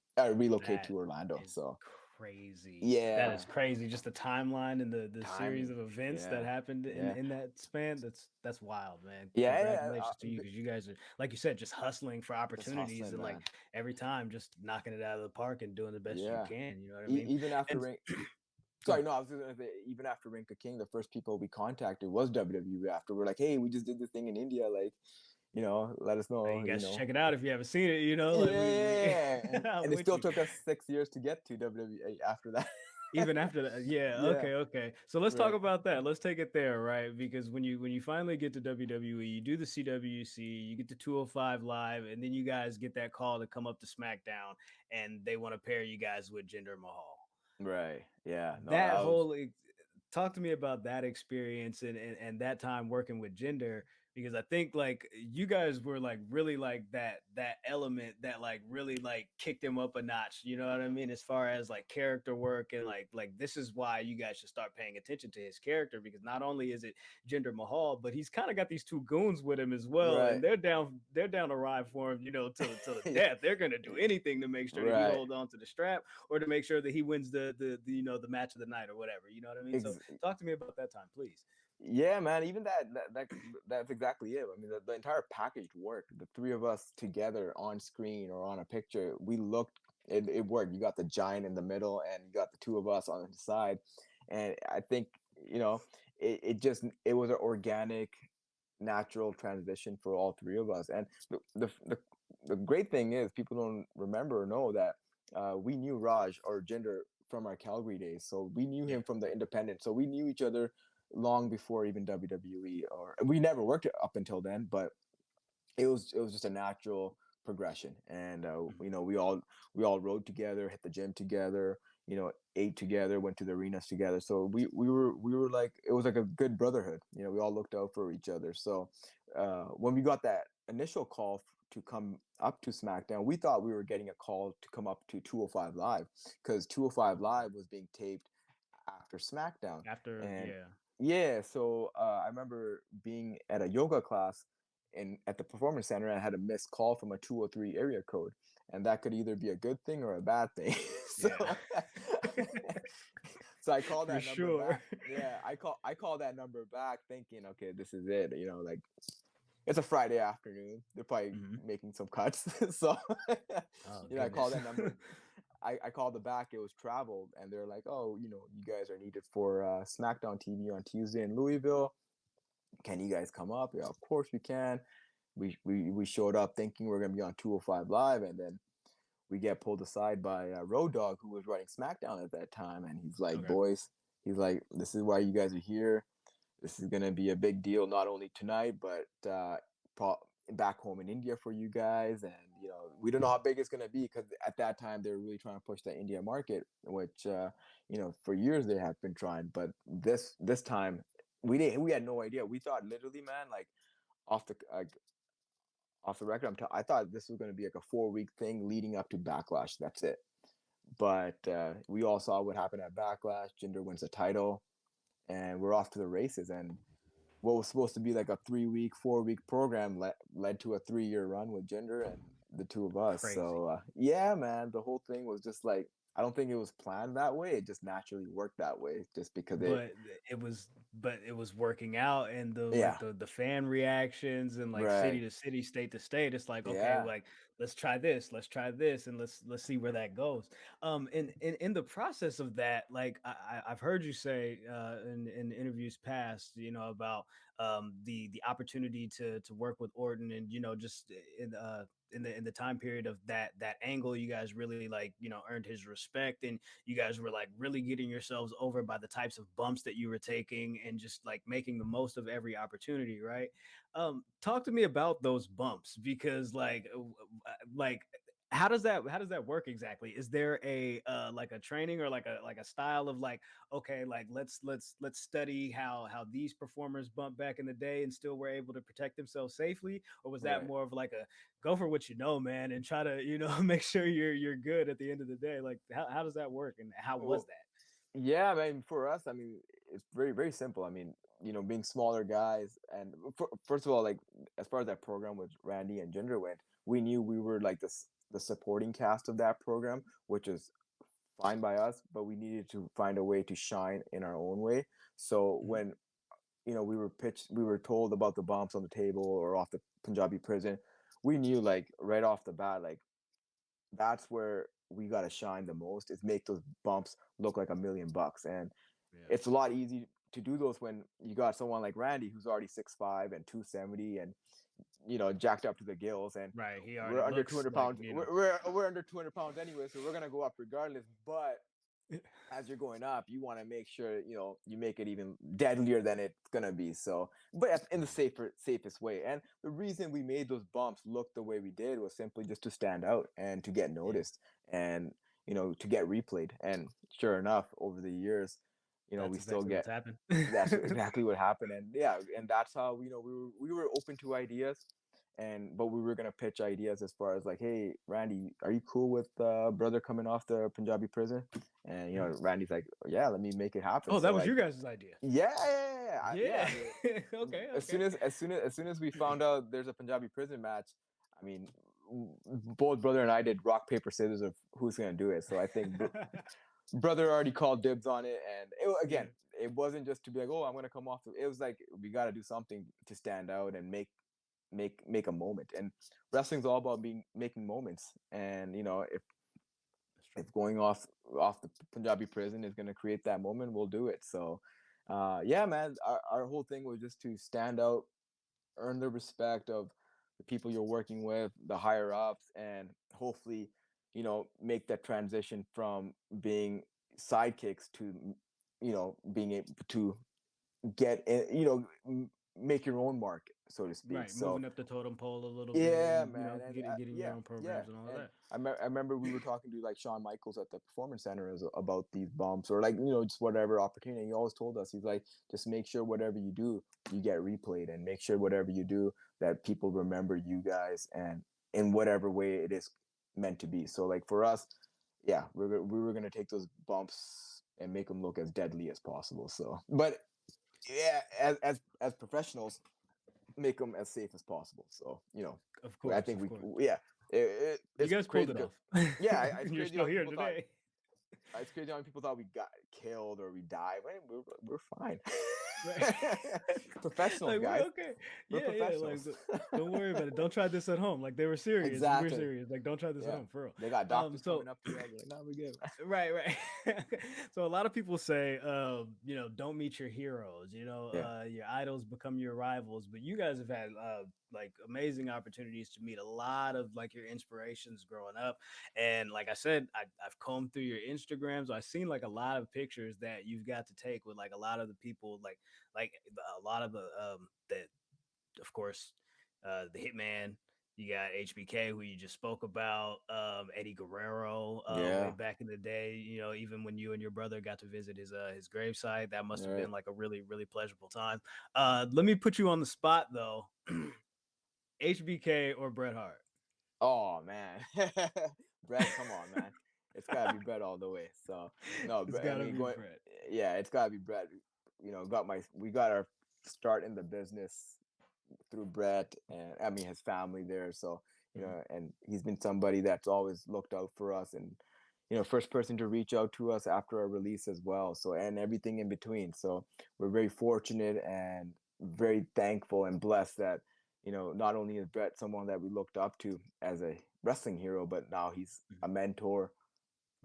Orlando. is So crazy. That is yeah, crazy. Just the timeline and the series timing. of events that Yeah, happened yeah, in that span. That's wild, man. yeah, yeah. Congratulations to you because you guys are, like you said, just hustling for Just opportunities hustling, and like man. every time just knocking it out of the park and doing the best you Yeah. can. You know what I mean? Even after And Ring, go sorry, ahead. no, I was just gonna say, even after Ring of King, the first people we contacted was WWE. After we're like, hey, we just did this thing in India, like, let us Like, know, you guys should check it out if you haven't seen it. Like we Yeah, and I'm and it with still you. took us 6 years to get to WWE after that. Even after that, yeah, Yeah, okay. So let's talk right. about that. Let's take it there, right? Because when you finally get to WWE, you do the CWC, you get to 205 Live, and then you guys get that call to come up to SmackDown, and they want to pair you guys with Jinder Mahal. Right. Yeah. No, That that was whole talk to me about that experience and that time working with Jinder, because I think like you guys were like really like that element that like really like kicked him up a notch, you know what I mean, as far as like character work and like this is why you guys should start paying attention to his character, because not only is it Jinder Mahal, but he's kind of got these two goons with him as well, and right. they're down to ride for him, till the death. They're gonna do anything to make sure that he Right. holds on to the strap or to make sure that he wins the match of the night or whatever. You know what I mean? So Ex- talk to me about that time, please. yeah, man. Even that's exactly it. I mean, the entire package worked. The three of us together on screen or on a picture, we looked. It worked. You got the giant in the middle, and you got the two of us on the side. And I think it was an organic, natural transition for all three of us. And the great thing is, people don't remember or know that we knew Raj or Jinder from our Calgary days. So we knew him Yeah. from the independent. So we knew each other long before even WWE, or we never worked up until then, but it was just a natural progression. And Mhm. we all rode together, hit the gym together, ate together, went to the arenas together. So we were like, it was like a good brotherhood. We all looked out for each other. So when we got that initial call to come up to SmackDown, we thought we were getting a call to come up to 205 Live, because 205 Live was being taped after SmackDown. After, And yeah. yeah, so I remember being at a yoga class at the performance center, and I had a missed call from a 203 area code, and that could either be a good thing or a bad thing. so Yeah. so I called For that number sure. back. Yeah, I called that number back thinking, okay, this is it. Like, it's a Friday afternoon. They're probably Mhm. making some cuts. So Oh I called goodness. that number. I called the back. It was traveled, and they're like, "Oh, you guys are needed for SmackDown TV on Tuesday in Louisville. Can you guys come up?" Yeah, of course we can. We showed up thinking we're gonna be on 205 Live, and then we get pulled aside by Road Dogg, who was running SmackDown at that time, and he's like, Okay. "Boys, he's like, this is why you guys are here. This is gonna be a big deal, not only tonight, but back home in India for you guys. And we don't know how big it's gonna be, because at that time they were really trying to push the India market, which for years they have been trying. But this time we had no idea. We thought literally, man, like off the like off the record, I thought this was gonna be like a 4 week thing leading up to Backlash. That's it. But we all saw what happened at Backlash. Jinder wins the title, and we're off to the races. And what was supposed to be like a 3 week, 4 week program led to a 3 year run with Jinder, and the two of us. Crazy. So yeah, man, the whole thing was just like, I don't think it was planned that way. It just naturally worked that way, just because But it was working out, and the like yeah, the fan reactions, and like city right, to city, state to state. It's like, okay, yeah, like let's try this, and let's see where that goes. In the process of that, like I've heard you say in interviews past, about the opportunity to work with Orton, and just in the time period of that angle, you guys really, like, earned his respect, and you guys were like really getting yourselves over by the types of bumps that you were taking, and just like making the most of every opportunity, right? Talk to me about those bumps, because like how does that work exactly? Is there a like a training, or like a style of, like, okay, like let's study how these performers bumped back in the day and still were able to protect themselves safely? Or was that right. more of like a go for what you know, man, and try to make sure you're good at the end of the day? Like, how does that work, and how was Well, that? yeah, I mean, for us, I mean, it's very, very simple. I mean, being smaller guys, and first of all, like, as far as that program with Randy and Jinder went, we knew we were like the supporting cast of that program, which is fine by us, but we needed to find a way to shine in our own way. So Mhm. when we were told about the bumps on the table or off the Punjabi prison, we knew, like, right off the bat, like, that's where we got to shine the most, is make those bumps look like $1,000,000. And Yeah. it's a lot easy to do those when you got someone like Randy, who's already 6'5" and 270, and jacked up to the gills, and Right. He we're already under looks 200 like, pounds. We're under 200 pounds anyway, so we're gonna go up regardless. But as you're going up, you want to make sure you make it even deadlier than it's gonna be. So, but in the safest way. And the reason we made those bumps look the way we did was simply just to stand out and to get Yeah. noticed, and to get replayed. And sure enough, over the years, we That's still exactly what's get. happened. That's exactly what happened. And yeah, and that's how we were open to ideas, but we were gonna pitch ideas as far as like, hey, Randy, are you cool with brother coming off the Punjabi prison? And Mhm. Randy's like, yeah, let me make it happen. Oh, that So was like, your guys' idea. yeah, yeah, yeah, yeah. Yeah. I mean, Okay. as Okay. soon as we found out there's a Punjabi prison match, I mean, both brother and I did rock paper scissors of who's gonna do it. So I think brother already called dibs on it, and Yeah. again, it wasn't just to be like, oh, I'm gonna come off. It was like, we got to do something to stand out and make a moment. And wrestling's all about making moments. And That's true. if going off the Punjabi prison is going to create that moment, we'll do it. So yeah, man, our whole thing was just to stand out, earn the respect of the people you're working with, the higher ups, and hopefully make that transition from being sidekicks to being able to get make your own mark, so to speak. Right. So Moving up the totem pole a little bit, yeah, and man, and getting your yeah, own yeah, programs and all of and that. I remember we were talking to like Shawn Michaels at the Performance Center about these bumps, or like just whatever opportunity. He always told us, he's like, just make sure whatever you do, you get replayed, and make sure whatever you do, that people remember you guys, and in whatever way it is meant to be. So like for us, yeah, we were gonna take those bumps and make them look as deadly as possible. So, but yeah, as professionals, make them as safe as possible. So Of I course. think Of course. yeah, You it's guys pulled crazy. it off. Yeah, it's You're crazy still how here people thought today. it's crazy how people thought we got killed or we died. We're fine. Right. Professionals, Like, we're guys. okay. We're Yeah, yeah. Like, professionals. don't worry about it. Don't try this at home. Like, they were serious. We're Exactly. serious. Like, don't try this at Yeah. home, for real. They got doctors coming So up to us. Like, no, we're good. right, right. So a lot of people say, don't meet your heroes. Yeah. Your idols become your rivals. But you guys have had like amazing opportunities to meet a lot of like your inspirations growing up. And like I said, I've combed through your Instagrams. I've seen like a lot of pictures that you've got to take with like a lot of the people, like a lot of the of course, the Hitman. You got HBK, who you just spoke about, Eddie Guerrero, way Yeah. back in the day. Even when you and your brother got to visit his gravesite, that must have Right. been like a really, really pleasurable time. Let me put you on the spot though. HBK or Bret Hart? Oh man. Brett, come on, man. It's gotta be Brett all the way. So no, It's Brett, I got to mean, be Bret. yeah, it's gotta be Brett. We got our start in the business through Brett, and I mean his family there. So and he's been somebody that's always looked out for us, and first person to reach out to us after our release as well. So, and everything in between. So we're very fortunate and very thankful and blessed that not only is Bret someone that we looked up to as a wrestling hero, but now he's a mentor,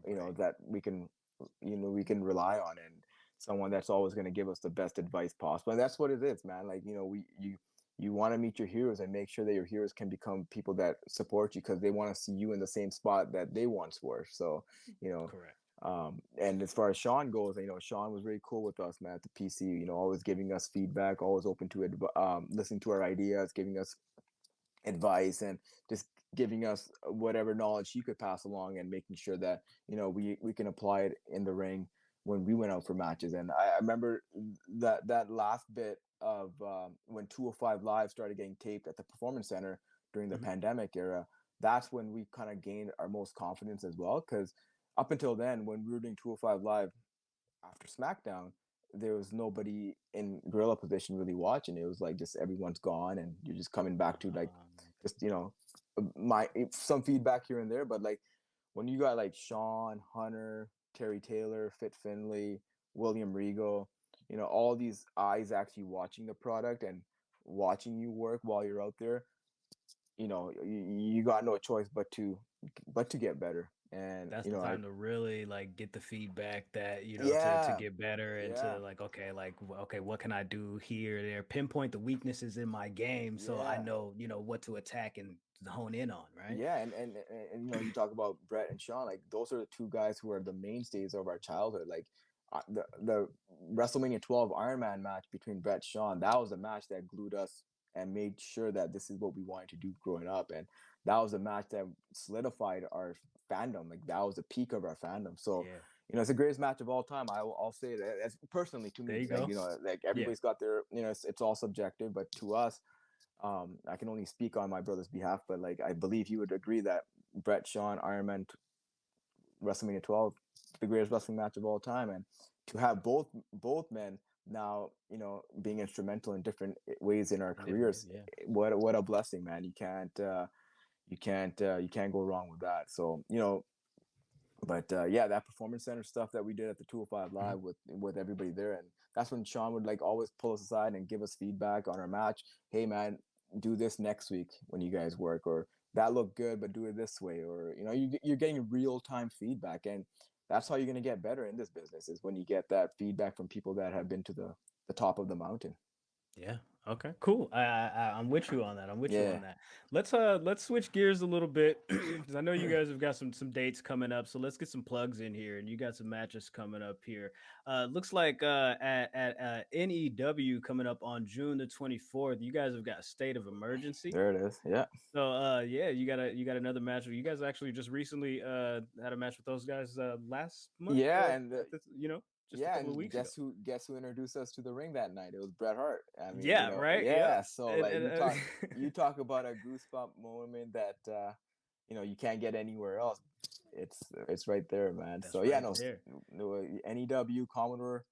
Right. that we can rely on, and someone that's always going to give us the best advice possible. And that's what it is, man. Like, you want to meet your heroes and make sure that your heroes can become people that support you, because they want to see you in the same spot that they once were. So, Correct. and as far as Shawn goes, Shawn was very cool with us, man, at the PC, always giving us feedback, always open to it, listening to our ideas, giving us advice, and just giving us whatever knowledge he could pass along, and making sure that we can apply it in the ring when we went out for matches. And I remember that last bit of when 205 Live started getting taped at the Performance Center during the pandemic era. That's when we kind of gained our most confidence as well, because up until then, when we were doing 205 Live after SmackDown, there was nobody in gorilla position really watching. It was like just everyone's gone, and you're just coming back to like just my some feedback here and there. But like when you got like Shawn, Hunter, Terry Taylor, Fit Finley, William Regal, all these eyes actually watching the product and watching you work while you're out there, you got no choice but to get better. And That's the time to really like get the feedback that to yeah, get better, and yeah, to like, okay, like, okay, what can I do here, there, pinpoint the weaknesses in my game, so I yeah. know what to attack and hone in on, right? Yeah, and you talk about Bret and Shawn, like those are the two guys who are the mainstays of our childhood. Like the WrestleMania 12 Iron Man match between Bret and Shawn, that was a match that glued us and made sure that this is what we wanted to do growing up. And that was a match that solidified our fandom. Like that was the peak of our fandom. So, Yeah, it's the greatest match of all time. I'll say it as personally to there me. you Like, go. like Yeah, everybody's got their, it's all subjective, but to us, I can only speak on my brother's behalf, but like I believe he would agree that Bret Shawn Iron Man WrestleMania 12, the greatest wrestling match of all time, and to have both men now, being instrumental in different ways in our careers, yeah. what a blessing, man. You can't go wrong with that. So, but yeah, that Performance Center stuff that we did at the 205 Mhm. Live with everybody there, and that's when Shawn would like always pull us aside and give us feedback on our match. Hey man, do this next week when you guys work, or that looked good, but do it this way, or you're getting real time feedback, and that's how you're gonna get better in this business, is when you get that feedback from people that have been to the top of the mountain. Yeah. Okay. Cool. I'm with you on that. I'm with you Yeah, on that. Let's switch gears a little bit, because I know you guys have got some dates coming up. So let's get some plugs in here, and you got some matches coming up here. Looks like at NEW coming up on June the 24th. You guys have got State of Emergency. there it is. Yeah, So yeah, you got another match. You guys actually just recently had a match with those guys last month. yeah, and At this, just a yeah, couple of and weeks ago. guess who introduced us to the ring that night? It was Bret Hart. I mean, Yeah. Right. Yep. yeah. So And, like and, you talk about a goosebump moment that you can't get anywhere else. It's right there, man. So That's yeah, right no, there. no, NEW Commodore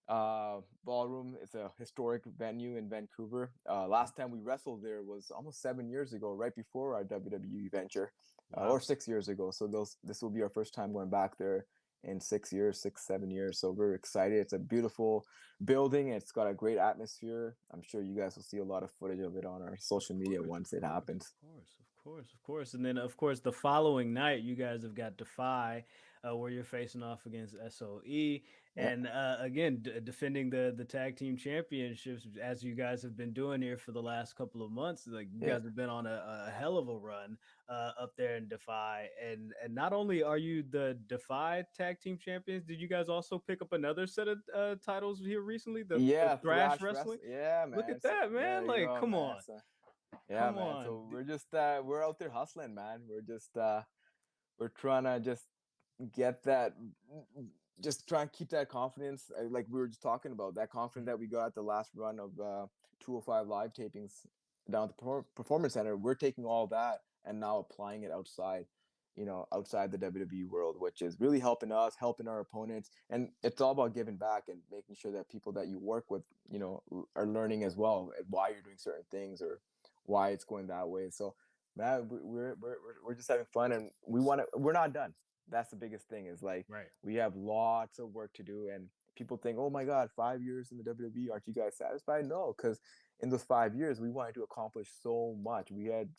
Ballroom. It's a historic venue in Vancouver. Last time we wrestled there was almost 7 years ago, right before our WWE venture, or Wow. 6 years ago. So this will be our first time going back there in 6 years, 7 years. So we're excited. It's a beautiful building. It's got a great atmosphere. I'm sure you guys will see a lot of footage of it on our social media once it happens. Of course. And then, of course, the following night, you guys have got Defy, where you're facing off against SOE. Yeah, And again, defending the tag team championships, as you guys have been doing here for the last couple of months. Like, you yeah, guys have been on a hell of a run up there in Defy. And not only are you the Defy tag team champions, did you guys also pick up another set of titles here recently? The yeah. Thrash Thrash Wrestling? wrestling. Yeah, Look man. at So that, man. there you Like, go, come man. on. So yeah, Come man. on. So we're out there hustling, man. We're trying to get that just try and keep that confidence, like we were just talking about, that confidence that we got at the last run of 205 live tapings down at the Performance Center. We're taking all that and now applying it outside the WWE world, which is really helping us, helping our opponents. And it's all about giving back and making sure that people that you work with, are learning as well why you're doing certain things or why it's going that way. So man, we're just having fun, and we're not done. That's the biggest thing, is like Right. we have lots of work to do, and people think, oh my God, 5 years in the WWE, aren't you guys satisfied? No, because in those 5 years, we wanted to accomplish so much. We had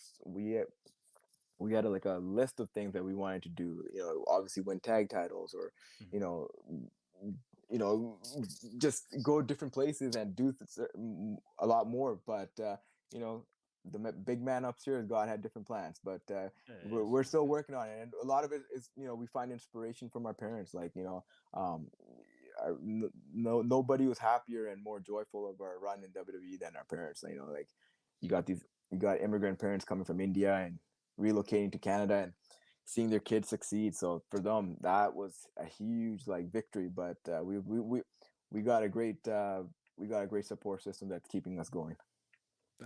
like a list of things that we wanted to do. Obviously win tag titles, or you Mhm. know, just go different places and do a lot more. But you know, the big man upstairs, God had different plans. But we're still working on it, and a lot of it is, we find inspiration from our parents. Like, um, nobody was happier and more joyful of our run in WWE than our parents. Like, you got immigrant parents coming from India and relocating to Canada and seeing their kids succeed. So for them, that was a huge like victory. But we got a great support system that's keeping us going.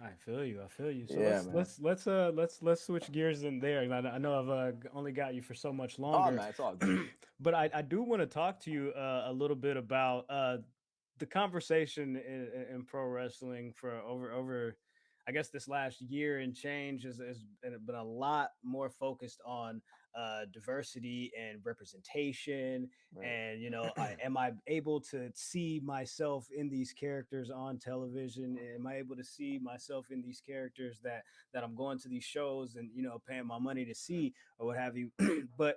I feel you. I feel you. So Yeah, man. let's switch gears in there. I know I've only got you for so much Oh longer, man, it's all good. but I do want to talk to you a little bit about the conversation in pro wrestling for over I guess this last year and change has been a lot more focused on diversity and representation. Right. And am I able to see myself in these characters on television? Am I able to see myself in these characters that I'm going to these shows and paying my money to see, or what have you? But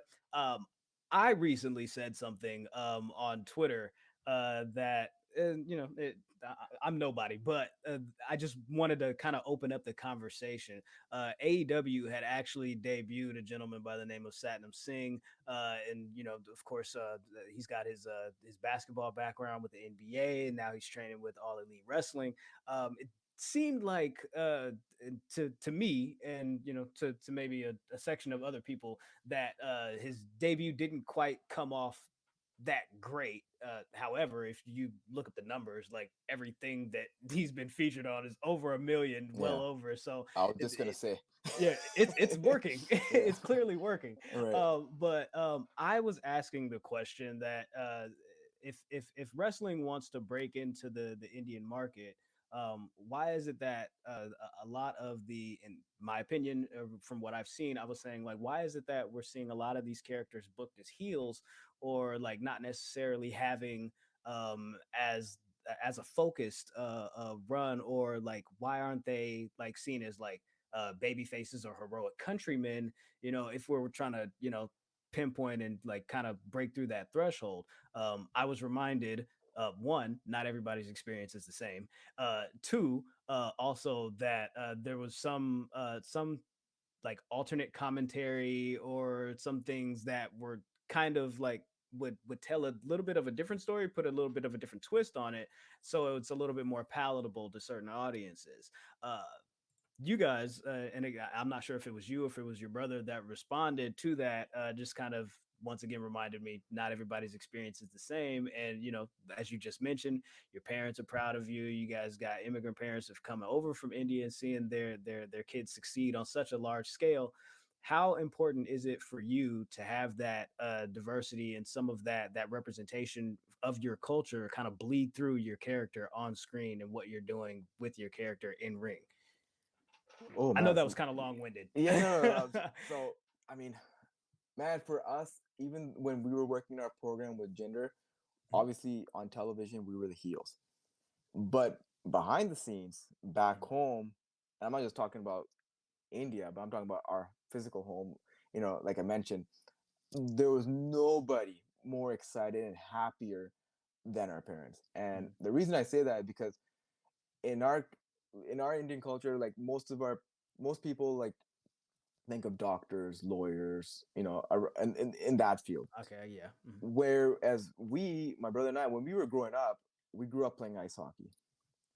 I recently said something on Twitter that I'm nobody, but I just wanted to kind of open up the conversation. AEW had actually debuted a gentleman by the name of Satnam Singh, and of course, he's got his basketball background with the NBA, and now he's training with All Elite Wrestling. It seemed like to me, and to maybe a section of other people, that his debut didn't quite come off that great. However, if you look at the numbers, like everything that he's been featured on is over a million, well Yeah. over. So I was just gonna say. yeah, it's working. Yeah. It's clearly working. Right. But I was asking the question that if wrestling wants to break into the Indian market, why is it that a lot of in my opinion, from what I've seen, I was saying, like, why is it that we're seeing a lot of these characters booked as heels, or like not necessarily having as a focused run, or like why aren't they like seen as like baby faces or heroic countrymen, if we're trying to, pinpoint and like kind of break through that threshold. I was reminded, one, not everybody's experience is the same. Two, also that there was some like alternate commentary or some things that were kind of like would tell a little bit of a different story, put a little bit of a different twist on it, so it's a little bit more palatable to certain audiences. You guys, and I'm not sure if it was you, if it was your brother that responded to that, just kind of once again reminded me not everybody's experience is the same. And, as you just mentioned, your parents are proud of you. You guys got immigrant parents have come over from India and seeing their kids succeed on such a large scale. How important is it for you to have that diversity and some of that representation of your culture kind of bleed through your character on screen and what you're doing with your character in ring? Oh I know man. that was So kind of long winded. yeah, no. So I mean, man, for us, even when we were working our program with Jinder, obviously on television we were the heels, but behind the scenes back home, and I'm not just talking about India, but I'm talking about our physical home. Like I mentioned, there was nobody more excited and happier than our parents. And the reason I say that is because in our Indian culture, like most people like think of doctors, lawyers, in that field. Okay, yeah. Whereas my brother and I, when we were growing up, we grew up playing ice hockey.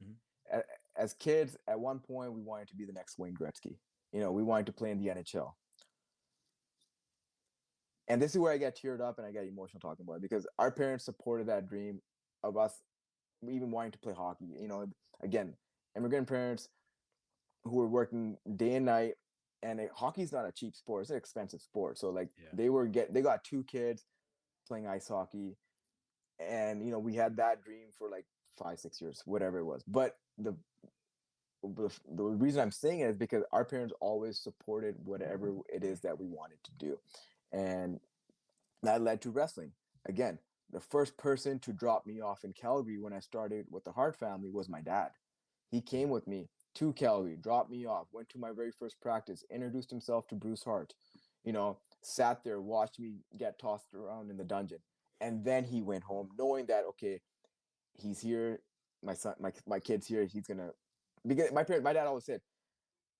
Mhm. As kids, at one point, we wanted to be the next Wayne Gretzky. We wanted to play in the NHL. And this is where I get teared up and I get emotional talking about it, because our parents supported that dream of us even wanting to play hockey. Again, immigrant parents who were working day and night, and hockey's not a cheap sport; it's an expensive sport. So like Yeah. they got two kids playing ice hockey, and we had that dream for like 5-6 years, whatever it was. But the reason I'm saying it is because our parents always supported whatever it is that we wanted to do, and that led to wrestling. Again, the first person to drop me off in Calgary when I started with the Hart family was my dad. He came with me to Calgary, dropped me off, went to my very first practice, introduced himself to Bruce Hart, sat there, watched me get tossed around in the dungeon. And then he went home knowing that, okay, he's here, my son, my kid's here, he's gonna, because my dad always said,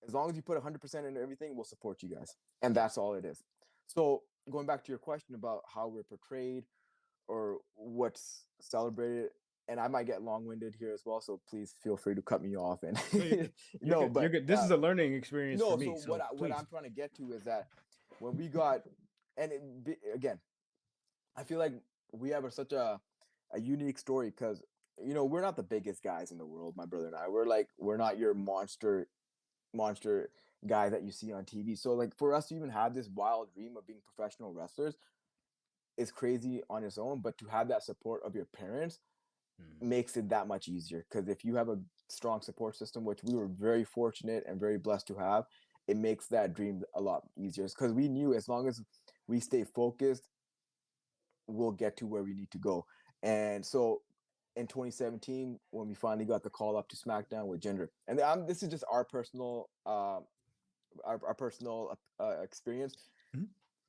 as long as you put 100% into everything, we'll support you guys. And that's all it is. So going back to your question about how we're portrayed or what's celebrated, and I might get long-winded here as well, so please feel free to cut me off. And you're good. You're good. This is a learning experience for me. So what I'm trying to get to is that when we got, and again, I feel like we have such a unique story because we're not the biggest guys in the world, my brother and I. We're not your monster guy that you see on TV. So like for us to even have this wild dream of being professional wrestlers is crazy on its own, but to have that support of your parents makes it that much easier. Because if you have a strong support system, which we were very fortunate and very blessed to have, it makes that dream a lot easier. Because we knew as long as we stay focused, we'll get to where we need to go. And so in 2017, when we finally got the call up to SmackDown with Jinder, and this is just our personal experience. Mm-hmm.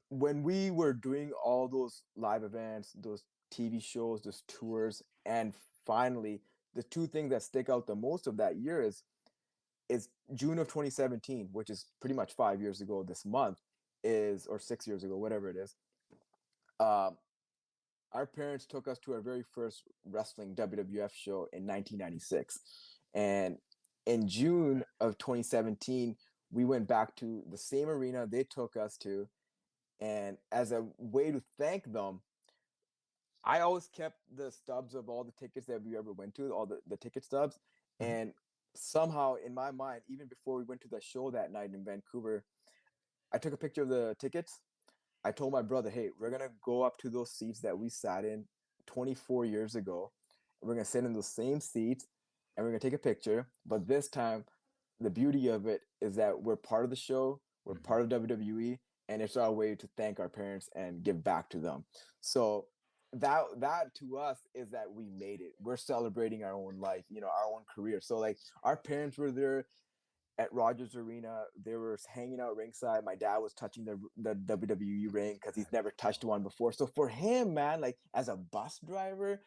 When we were doing all those live events, those TV shows, those tours, and finally the two things that stick out the most of that year is June of 2017, which is pretty much 5 years ago this month, or 6 years ago, whatever it is. Our parents took us to our very first wrestling WWF show in 1996. And in June of 2017, we went back to the same arena they took us to. And as a way to thank them, I always kept the stubs of all the tickets that we ever went to, all the ticket stubs. Mm-hmm. And somehow in my mind, even before we went to the show that night in Vancouver, I took a picture of the tickets. I told my brother, hey, we're going to go up to those seats that we sat in 24 years ago. We're going to sit in those same seats and we're going to take a picture. But this time, the beauty of it is that we're part of the show. We're part of WWE. And it's our way to thank our parents and give back to them. So that to us is that we made it. We're celebrating our own life, our own career. So like our parents were there at Rogers Arena. They were hanging out ringside. My dad was touching the WWE ring because he's never touched one before. So for him, man, like as a bus driver,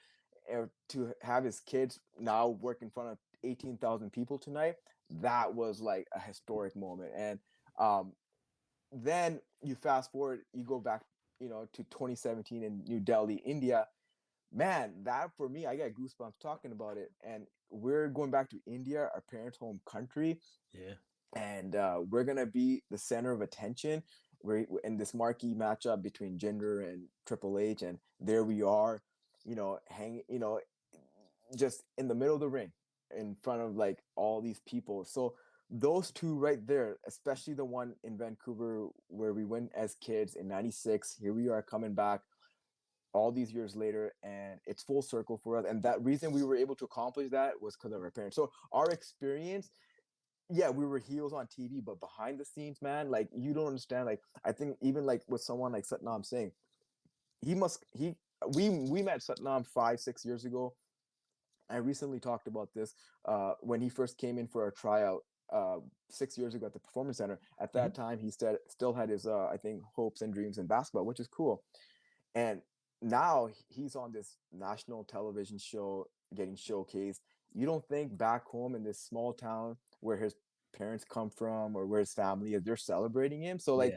to have his kids now work in front of 18,000 people tonight, that was like a historic moment. And then you fast forward, you go back, to 2017 in New Delhi, India. Man, that for me, I get goosebumps talking about it. And we're going back to India, our parents' home country. Yeah. And we're going to be the center of attention. We're in this marquee matchup between Jinder and Triple H. And there we are, just in the middle of the ring in front of like all these people. So those two right there, especially the one in Vancouver where we went as kids in 96, here we are coming back all these years later, and it's full circle for us. And that reason we were able to accomplish that was because of our parents. So our experience, yeah, we were heels on TV, but behind the scenes, man, like you don't understand. Like I think even like with someone like Satnam Singh, we met Satnam 5-6 years ago. I recently talked about this when he first came in for a tryout 6 years ago at the Performance Center. At that time, he still had his I think hopes and dreams in basketball, which is cool. And now he's on this national television show getting showcased. You don't think back home in this small town where his parents come from or where his family is, they're celebrating him. So like,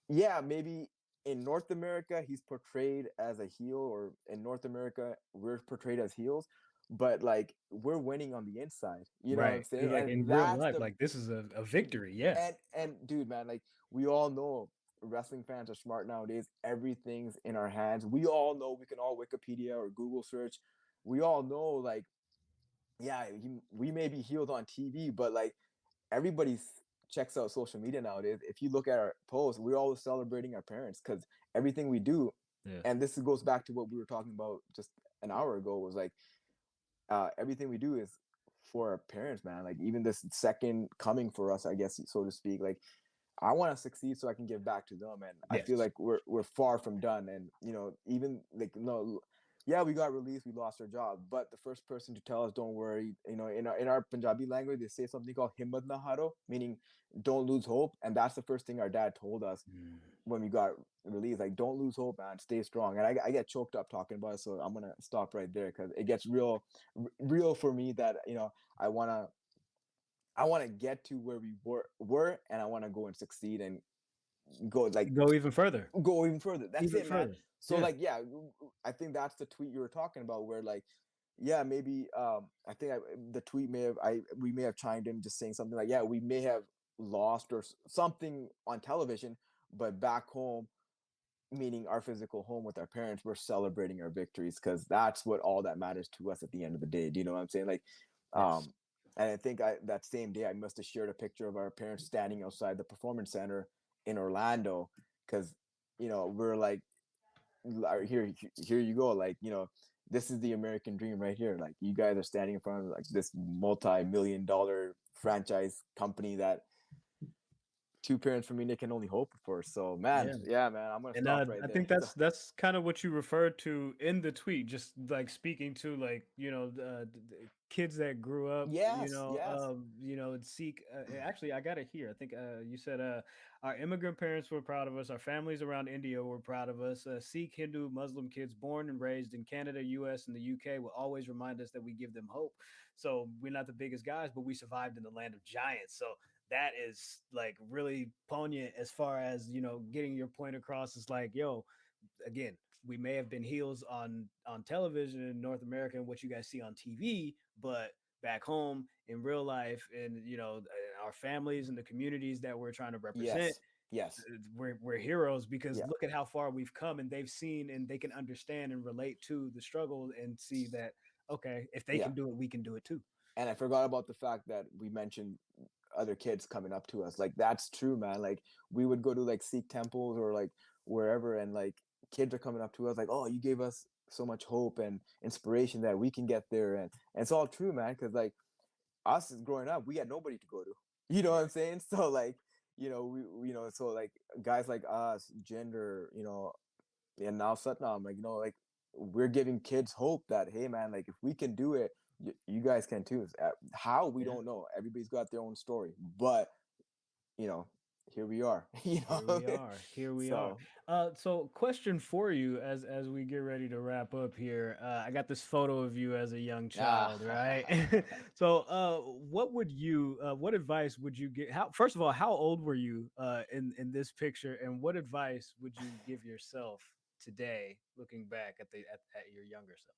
yeah, maybe in North America, he's portrayed as a heel, or in North America, we're portrayed as heels. But like we're winning on the inside, you know what I'm saying? Like in real life, like this is a victory, yeah. And dude, man, like we all know wrestling fans are smart nowadays. Everything's in our hands. We all know, we can all Wikipedia or Google search. We all know, like, yeah, we may be healed on TV, but like everybody checks out social media nowadays. If you look at our posts, we're always celebrating our parents because everything we do, and this goes back to what we were talking about just an hour ago, was like everything we do is for our parents, man. Like even this second coming for us, I guess, so to speak. Like I want to succeed so I can give back to them, and I feel Yes. like we're far from done. And even like no, yeah, we got released, we lost our job, but the first person to tell us, don't worry, in our Punjabi language, they say something called himmat na haro, meaning don't lose hope, and that's the first thing our dad told us when we got released. Like, don't lose hope, man. Stay strong. And I get choked up talking about it, so I'm gonna stop right there because it gets real for me that I wanna get to where we were, and I wanna go and succeed and go Go even further. go even further. That's Even it, man. further. So Yeah. I think that's the tweet you were talking about, where like, yeah, maybe I think the tweet we may have chimed in just saying something like, yeah, we may have lost or something on television, but back home, meaning our physical home with our parents, we're celebrating our victories because that's what all that matters to us at the end of the day. Do you know what I'm saying? Like, Yes. and I think that same day I must have shared a picture of our parents standing outside the performance center in Orlando because we're like, here you go, like this is the American dream right here. Like you guys are standing in front of like this multi-million-dollar franchise company that two parents from me can only hope for. So man, Yeah. yeah, man, I'm gonna And stop right I there. think that's kind of what you referred to in the tweet, just like speaking to like the kids that grew up, Yes, yes, and seek. Actually, I got it here. I think you said our immigrant parents were proud of us. Our families around India were proud of us. Sikh, Hindu, Muslim kids born and raised in Canada, U.S., and the U.K. will always remind us that we give them hope. So we're not the biggest guys, but we survived in the land of giants. So that is like really poignant as far as getting your point across. Is like, yo, again, we may have been heels on television in North America and what you guys see on TV, but back home in real life, and our families and the communities that we're trying to represent, yes, yes, we're heroes because yeah, look at how far we've come, and they've seen and they can understand and relate to the struggle and see that, okay, if they yeah. can do it, we can do it too. And I forgot about the fact that we mentioned other kids coming up to us. Like that's true, man. Like we would go to like Sikh temples or like wherever, and like kids are coming up to us like, oh, you gave us so much hope and inspiration that we can get there. And it's all true, man. Because like us growing up, we had nobody to go to. You know what I'm saying? So like, so like guys like us, Jinder, and now Satnam, like like we're giving kids hope that, hey man, like if we can do it, you guys can too. How, we Yeah. don't know. Everybody's got their own story, but you know, here we are. Here we are. Here we are. So So question for you as we get ready to wrap up here. I got this photo of you as a young child, right? ah, So what advice would you get? How First of all, how old were you in this picture, and what advice would you give yourself today, looking back at your younger self?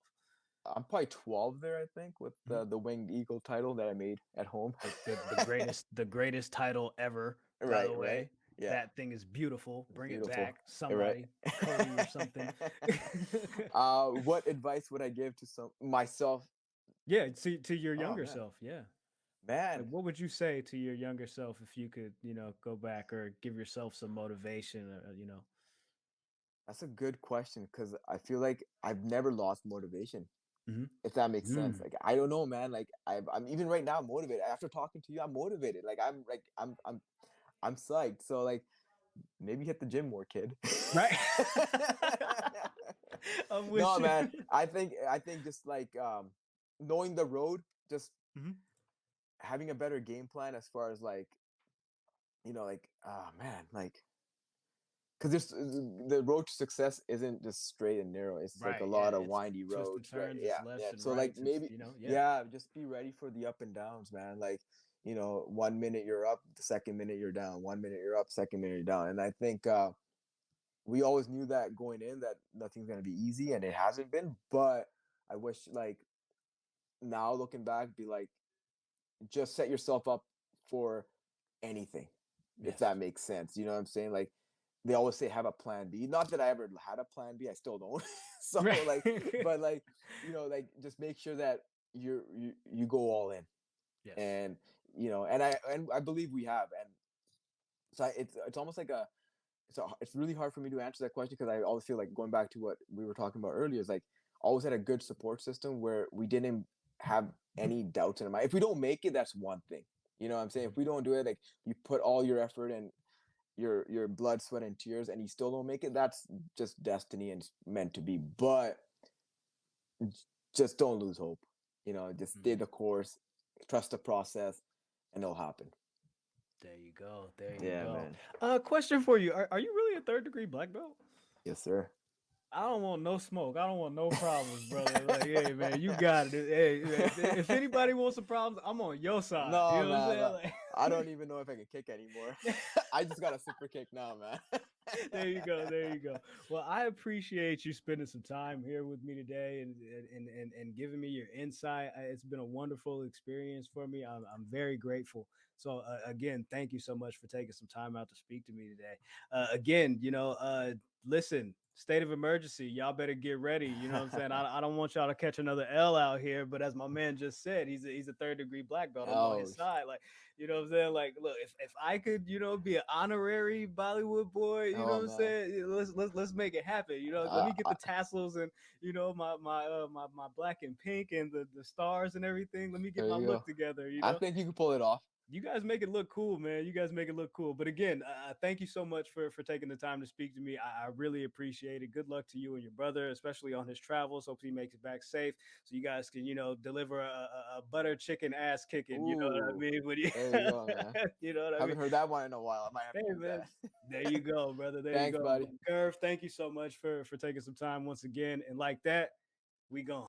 I'm probably 12 there, I think, with Mhm. the winged eagle title that I made at home. The greatest title ever, by the Right, right, way. yeah, That thing is beautiful. Bring it beautiful, back, right. somebody, Cody or something. What advice would I give to myself? Yeah, to your Oh younger man, self. Yeah. Like, man, what would you say to your younger self if you could, go back or give yourself some motivation or. that's a good question because I feel like I've never lost motivation, Mhm. if that makes sense. Mm. Like I don't know, man. Like I'm even right now motivated. After talking to you, I'm motivated. I'm psyched. So like maybe hit the gym more, kid. Right. I'm with No, you. man. I think just like knowing the road, just Mhm. having a better game plan as far as like like man, like because there's the road to success isn't just straight and narrow. It's like a Right. Yeah. lot of It's windy twists and roads, right? turns. It's Yeah, lefts yeah. and So like rights. It's, maybe, yeah. yeah, just be ready for the up and downs, man. Like, 1 minute you're up, the second minute you're down. 1 minute you're up, second minute you're down. And I think we always knew that going in that nothing's gonna be easy, and it hasn't been. But I wish like now looking back, be like, just set yourself up for anything, if Yes. that makes sense. You know what I'm saying? Like they always say have a plan B. Not that I ever had a plan B, I still don't. So Right. like, but like, like just make sure that you go all in. Yes. And and I believe we have. And so it's almost like it's really hard for me to answer that question because I always feel like going back to what we were talking about earlier is like always had a good support system where we didn't have any doubts in our mind. If we don't make it, that's one thing. You know what I'm saying? If we don't do it, like you put all your effort and your blood, sweat, and tears, and you still don't make it, that's just destiny and it's meant to be. But just don't lose hope. You know, just stay the course, trust the process, and it'll happen. There you go. There you Yeah, go. man. Question for you: Are you really a third degree black belt? Yes, sir. I don't want no smoke. I don't want no problems, brother. Like, hey, man, you got it. Hey, if anybody wants some problems, I'm on your side. You No, know what I'm man. saying? Like, I don't even know if I can kick anymore. I just got a super kick now, man. there you go. There you go. Well, I appreciate you spending some time here with me today and giving me your insight. It's been a wonderful experience for me. I'm very grateful. So again, thank you so much for taking some time out to speak to me today. Again, listen, state of emergency. Y'all better get ready. You know what I'm saying? I don't want y'all to catch another L out here. But as my man just said, he's a third degree black belt. I'm on his side. Like, you know what I'm saying? Like, look, if I could, be an honorary Bollywood boy, you know what I'm saying? Let's make it happen. Let me get the tassels and my black and pink and the stars and everything. Let me get my look together. I think you can pull it off. You guys make it look cool, man. You guys make it look cool. But again, thank you so much for taking the time to speak to me. I really appreciate it. Good luck to you and your brother, especially on his travels. Hope he makes it back safe, so you guys can, deliver a butter chicken ass kicking. You know what I mean? There you go, man. You know what I mean? Haven't heard that one in a while. I might have to do man. that. There you go, brother. There Thanks, you go, buddy. Gurv. Thank you so much for taking some time once again. And like that, we gone.